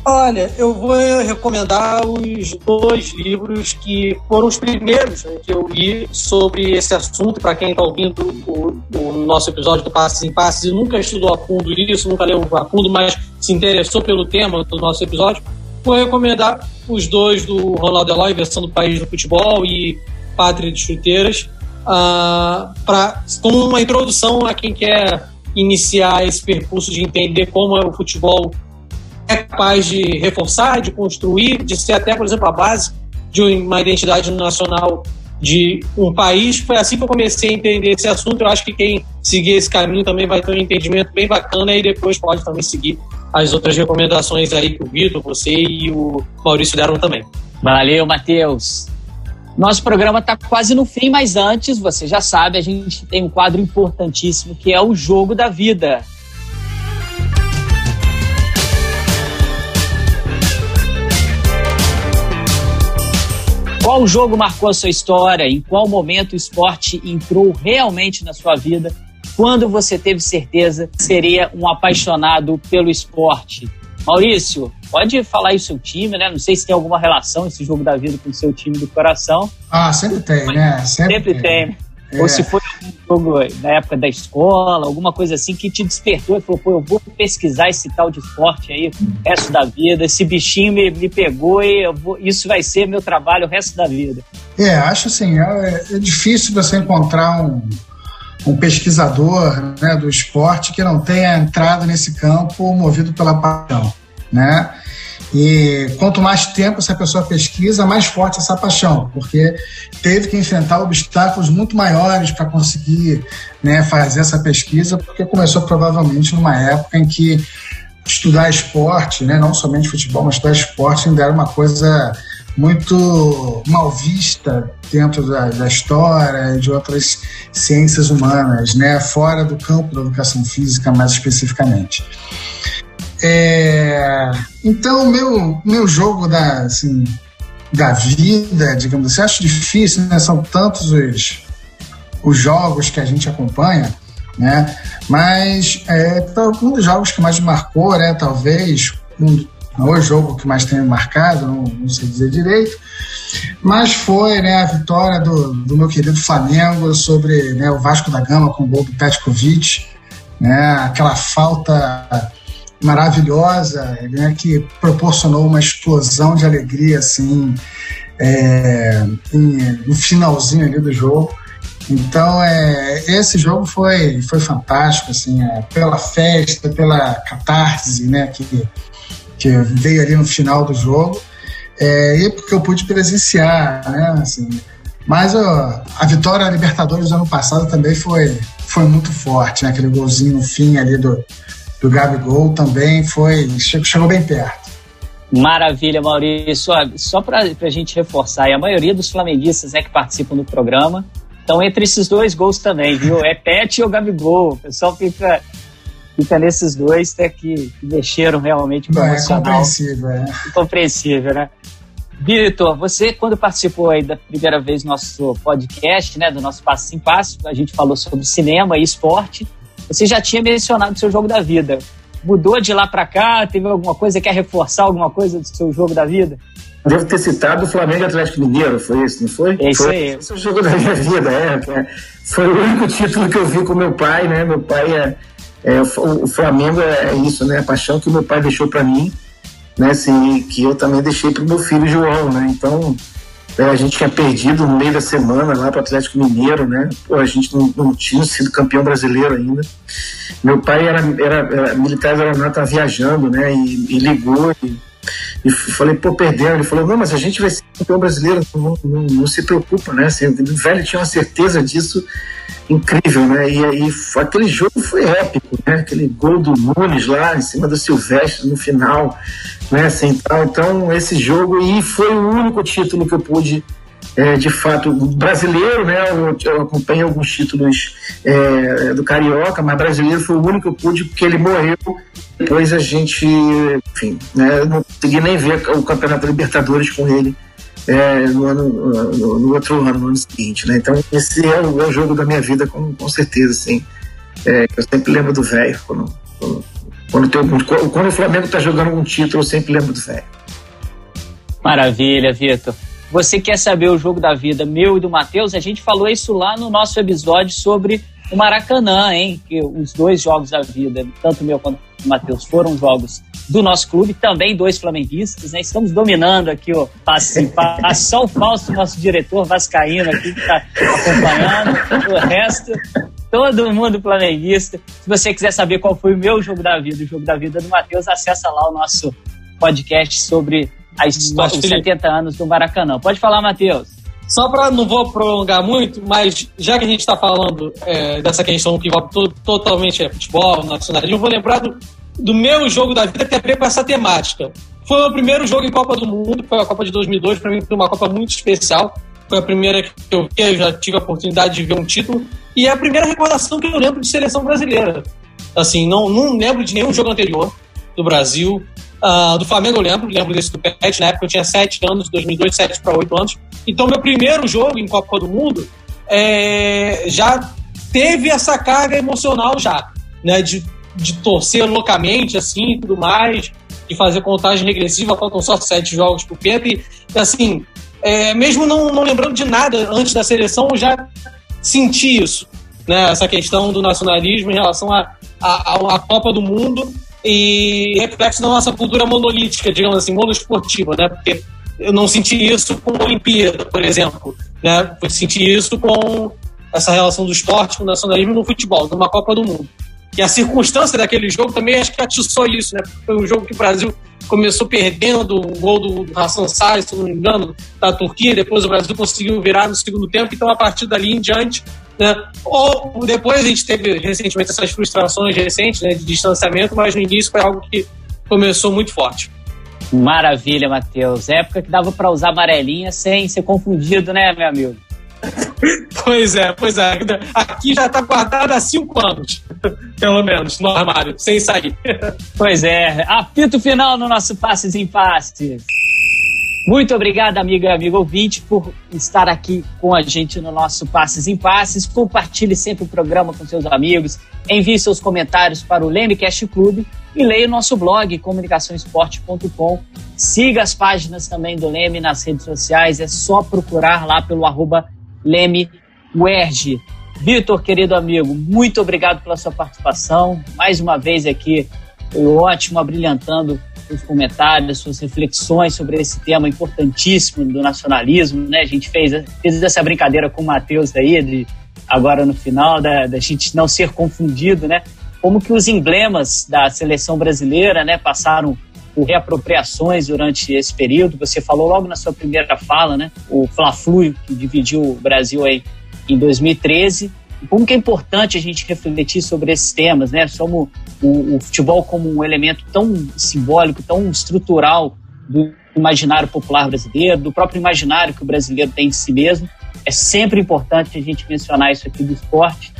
Olha, eu vou recomendar os 2 livros que foram os primeiros, né, que eu li sobre esse assunto. Para quem está ouvindo o nosso episódio do Passes em Passes e nunca estudou a fundo isso, nunca leu a fundo, mas se interessou pelo tema do nosso episódio, vou recomendar os 2 do Ronaldo Eloy, Versão do País do Futebol, e Pátria de Chuteiras, como uma introdução a quem quer iniciar esse percurso de entender como o futebol é capaz de reforçar, de construir, de ser até, por exemplo, a base de uma identidade nacional de um país. Foi assim que eu comecei a entender esse assunto. Eu acho que quem seguir esse caminho também vai ter um entendimento bem bacana e depois pode também seguir as outras recomendações aí que o Vitor, você e o Maurício deram também. Valeu, Matheus. Nosso programa está quase no fim, mas antes, você já sabe, a gente tem um quadro importantíssimo que é o Jogo da Vida. Qual jogo marcou a sua história? Em qual momento o esporte entrou realmente na sua vida? Quando você teve certeza que seria um apaixonado pelo esporte? Maurício, pode falar aí o seu time, né? Não sei se tem alguma relação esse Jogo da Vida com o seu time do coração. Sempre tem, né? Sempre tem. Ou se foi um jogo na época da escola, alguma coisa assim que te despertou e falou, pô, eu vou pesquisar esse tal de esporte aí o resto da vida, esse bichinho me pegou e isso vai ser meu trabalho o resto da vida. Acho assim, é difícil você encontrar um pesquisador, né, do esporte que não tenha entrado nesse campo movido pela paixão, né? E quanto mais tempo essa pessoa pesquisa, mais forte essa paixão, porque teve que enfrentar obstáculos muito maiores para conseguir, né, fazer essa pesquisa, porque começou provavelmente numa época em que estudar esporte, né, não somente futebol, mas estudar esporte ainda era uma coisa muito mal vista dentro da história e de outras ciências humanas, né, fora do campo da educação física mais especificamente. Então, meu jogo da vida, digamos assim, acho difícil, né? São tantos os jogos que a gente acompanha, né? Mas um dos jogos que mais me marcou, né? Talvez o jogo que mais tenha me marcado, não sei dizer direito, mas foi, né, a vitória do meu querido Flamengo sobre, né, o Vasco da Gama com o gol do Petkovic, né? Aquela falta maravilhosa, né, que proporcionou uma explosão de alegria assim, no finalzinho ali do jogo. Então esse jogo foi fantástico assim, pela festa, pela catarse, né, que veio ali no final do jogo, e porque eu pude presenciar, né, assim. Mas a vitória da Libertadores do ano passado também foi muito forte, né, aquele golzinho no fim ali do Gabigol também chegou bem perto. Maravilha, Maurício. Só para a gente reforçar, a maioria dos flamenguistas, né, que participam do programa estão entre esses dois gols também, viu? É Pet ou Gabigol. O pessoal fica nesses dois, né, que mexeram realmente com o emocional. Compreensível, né? Vitor, você, quando participou aí da primeira vez do nosso podcast, né, do nosso Passo em Passo, a gente falou sobre cinema e esporte. Você já tinha mencionado o seu jogo da vida. Mudou de lá para cá? Teve alguma coisa? Quer reforçar alguma coisa do seu jogo da vida? Devo ter citado o Flamengo e Atlético Mineiro, foi isso, não foi? É isso aí. Esse é o jogo da minha vida, Foi o único título que eu vi com meu pai, né? Meu pai o Flamengo é isso, né? A paixão que o meu pai deixou para mim, né? Assim, que eu também deixei pro meu filho João, né? Então, a gente tinha perdido no meio da semana lá para o Atlético Mineiro, né? Pô, a gente não tinha sido campeão brasileiro ainda. Meu pai era militar da aeronáutica, estava viajando, né? E ligou e falei, pô, perdeu. Ele falou, não, mas a gente vai ser campeão brasileiro, não se preocupa, né? Assim, o velho tinha uma certeza disso incrível, né? E aí aquele jogo foi épico, né? Aquele gol do Nunes lá em cima do Silvestre no final, né? Assim, então esse jogo, e foi o único título que eu pude, de fato, brasileiro, né? Eu acompanhei alguns títulos do Carioca, mas brasileiro foi o único que eu pude, porque ele morreu. Depois a gente, enfim, né? Eu não consegui nem ver o Campeonato Libertadores com ele no outro ano, no ano seguinte, né? Então esse é o jogo da minha vida, com certeza, assim. Eu sempre lembro do velho. Quando o Flamengo está jogando um título, eu sempre lembro do velho. Maravilha, Vitor. Você quer saber o jogo da vida meu e do Matheus? A gente falou isso lá no nosso episódio sobre o Maracanã, hein? Que os dois jogos da vida, tanto o meu quanto o Matheus, foram jogos do nosso clube, também 2 flamenguistas, né? Estamos dominando aqui o passe. Só o Fausto, nosso diretor vascaíno aqui, que está acompanhando. O resto, todo mundo flamenguista. Se você quiser saber qual foi o meu jogo da vida, o jogo da vida do Matheus, acessa lá o nosso podcast sobre a história, os 70 anos do Maracanã. Pode falar, Matheus. Só para não vou prolongar muito, mas já que a gente está falando dessa questão que envolve totalmente futebol, nacionalismo, eu vou lembrar do meu jogo da vida que tem a ver com essa temática. Foi o meu primeiro jogo em Copa do Mundo, foi a Copa de 2002, para mim foi uma Copa muito especial. Foi a primeira que eu vi, eu já tive a oportunidade de ver um título, e é a primeira recordação que eu lembro de seleção brasileira. Assim, não lembro de nenhum jogo anterior do Brasil. Do Flamengo eu lembro desse do Pet, na época eu tinha 7 anos, 2002, 7 para 8 anos. Então, meu primeiro jogo em Copa do Mundo já teve essa carga emocional já, né, de torcer loucamente, assim, e tudo mais, de fazer contagem regressiva, faltam só 7 jogos pro Pepe, e assim, mesmo não lembrando de nada antes da seleção, eu já senti isso, né, essa questão do nacionalismo em relação à Copa do Mundo, e reflexo da nossa cultura monolítica, digamos assim, monoesportiva, né? Porque eu não senti isso com a Olimpíada, por exemplo, né? Eu senti isso com essa relação do esporte com o nacionalismo no futebol, numa Copa do Mundo. E a circunstância daquele jogo também acho que atiçou isso, né? Foi um jogo que o Brasil começou perdendo o gol do Hassan Saleh, se não me engano, da Turquia, depois o Brasil conseguiu virar no segundo tempo, então a partir dali em diante, né? Ou depois a gente teve recentemente essas frustrações recentes, né, de distanciamento, mas no início foi algo que começou muito forte. Maravilha, Matheus. Época que dava para usar amarelinha sem ser confundido, né, meu amigo? Pois é. Aqui já está guardado há 5 anos, pelo menos, no armário, sem sair. Pois é. Apito final no nosso Passes em Passes. Muito obrigado, amiga e amigo ouvinte, por estar aqui com a gente no nosso Passes em Passes. Compartilhe sempre o programa com seus amigos, envie seus comentários para o LemeCast Clube e leia o nosso blog, comunicaçãoesporte.com. Siga as páginas também do Leme nas redes sociais, é só procurar lá pelo @LemeWerge. Vitor, querido amigo, muito obrigado pela sua participação. Mais uma vez aqui, foi ótimo, abrilhantando os comentários, suas reflexões sobre esse tema importantíssimo do nacionalismo, né? A gente fez essa brincadeira com o Matheus aí, agora no final, da gente não ser confundido, né? Como que os emblemas da seleção brasileira, né, passaram por reapropriações durante esse período. Você falou logo na sua primeira fala, né? O Fla-Flu, que dividiu o Brasil aí em 2013. Como que é importante a gente refletir sobre esses temas, né? Somos o futebol como um elemento tão simbólico, tão estrutural do imaginário popular brasileiro, do próprio imaginário que o brasileiro tem de si mesmo. É sempre importante a gente mencionar isso aqui do esporte.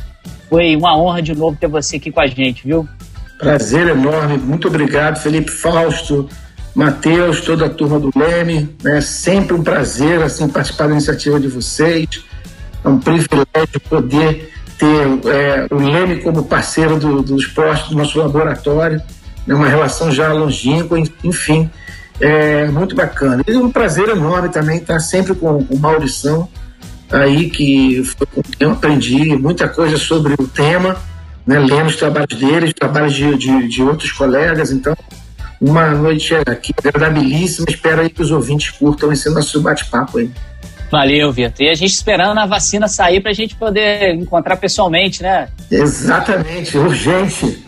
Foi uma honra de novo ter você aqui com a gente, viu? Prazer enorme, muito obrigado, Felipe, Fausto, Matheus, toda a turma do Leme. É sempre um prazer assim, participar da iniciativa de vocês. É um privilégio poder ter o Leme como parceiro do esporte, do nosso laboratório, é uma relação já longínqua, enfim, é muito bacana. E um prazer enorme também estar sempre com o Maurição, aí que foi com quem eu aprendi muita coisa sobre o tema, né, lendo os trabalhos dele, os trabalhos de outros colegas. Então, uma noite aqui agradabilíssima, espero aí que os ouvintes curtam esse nosso bate-papo aí. Valeu, Vitor. E a gente esperando a vacina sair para a gente poder encontrar pessoalmente, né? Exatamente, urgente.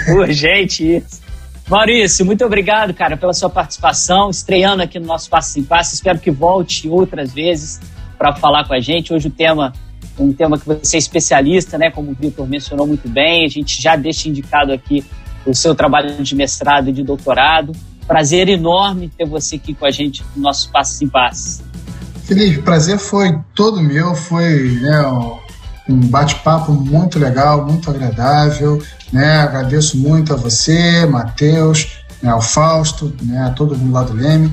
Urgente, isso. Maurício, muito obrigado, cara, pela sua participação, estreando aqui no nosso Passes em Passes. Espero que volte outras vezes para falar com a gente. Hoje o tema é um tema que você é especialista, né? Como o Vitor mencionou muito bem, a gente já deixa indicado aqui o seu trabalho de mestrado e de doutorado. Prazer enorme ter você aqui com a gente no nosso Passes em Passes. Felipe, o prazer foi todo meu, foi, né, um bate-papo muito legal, muito agradável, né? Agradeço muito a você, Matheus, né, ao Fausto, né, a todo mundo lá do Leme.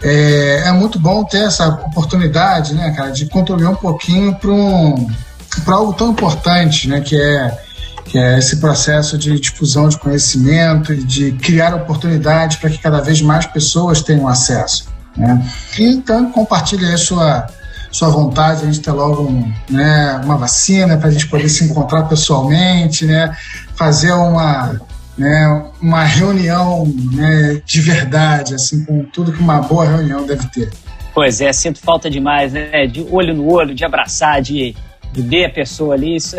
É muito bom ter essa oportunidade, né, cara, de contribuir um pouquinho para algo tão importante, né, que é esse processo de difusão de conhecimento e de criar oportunidades para que cada vez mais pessoas tenham acesso, né? Então, compartilhe aí a sua vontade, a gente ter logo uma vacina para a gente poder se encontrar pessoalmente, né? Fazer uma né, uma reunião, né, de verdade, assim, com tudo que uma boa reunião deve ter. Pois é, sinto falta demais, né? De olho no olho, de abraçar, de ver a pessoa ali. Isso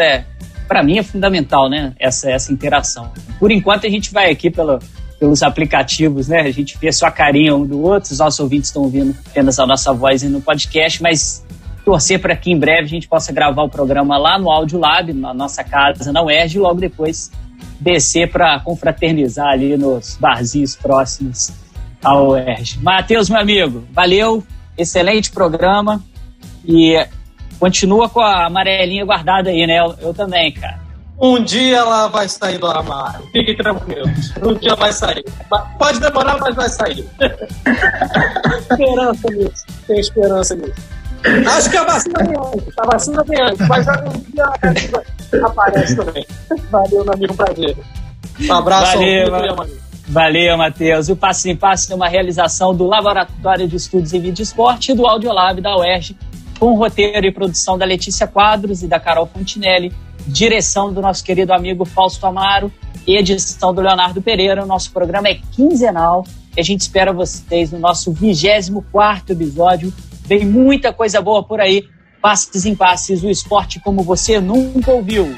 para mim é fundamental, né? Essa interação. Por enquanto a gente vai aqui pelos aplicativos, né? A gente vê só a carinha um do outro, os nossos ouvintes estão ouvindo apenas a nossa voz no podcast, mas torcer para que em breve a gente possa gravar o programa lá no Audiolab, na nossa casa, na UERJ, e logo depois descer para confraternizar ali nos barzinhos próximos à UERJ. Matheus, meu amigo, valeu, excelente programa e continua com a amarelinha guardada aí, né? Eu também, cara. Um dia ela vai sair do armário, fique tranquilo. Um dia vai sair. Pode demorar, mas vai sair. Esperança nisso. Tem esperança nisso. Acho que a vacina vem antes. Mas um dia aparece também. Valeu, meu amigo, prazer. Um abraço. Valeu, Matheus. O Passe em Passe é uma realização do Laboratório de Estudos em Mídia e Esporte e do Audiolab da UERJ, com roteiro e produção da Letícia Quadros e da Carol Fontinelli, direção do nosso querido amigo Fausto Amaro e edição do Leonardo Pereira. O nosso programa é quinzenal e a gente espera vocês no nosso 24º episódio. Vem muita coisa boa por aí. Passes em Passes, o esporte como você nunca ouviu.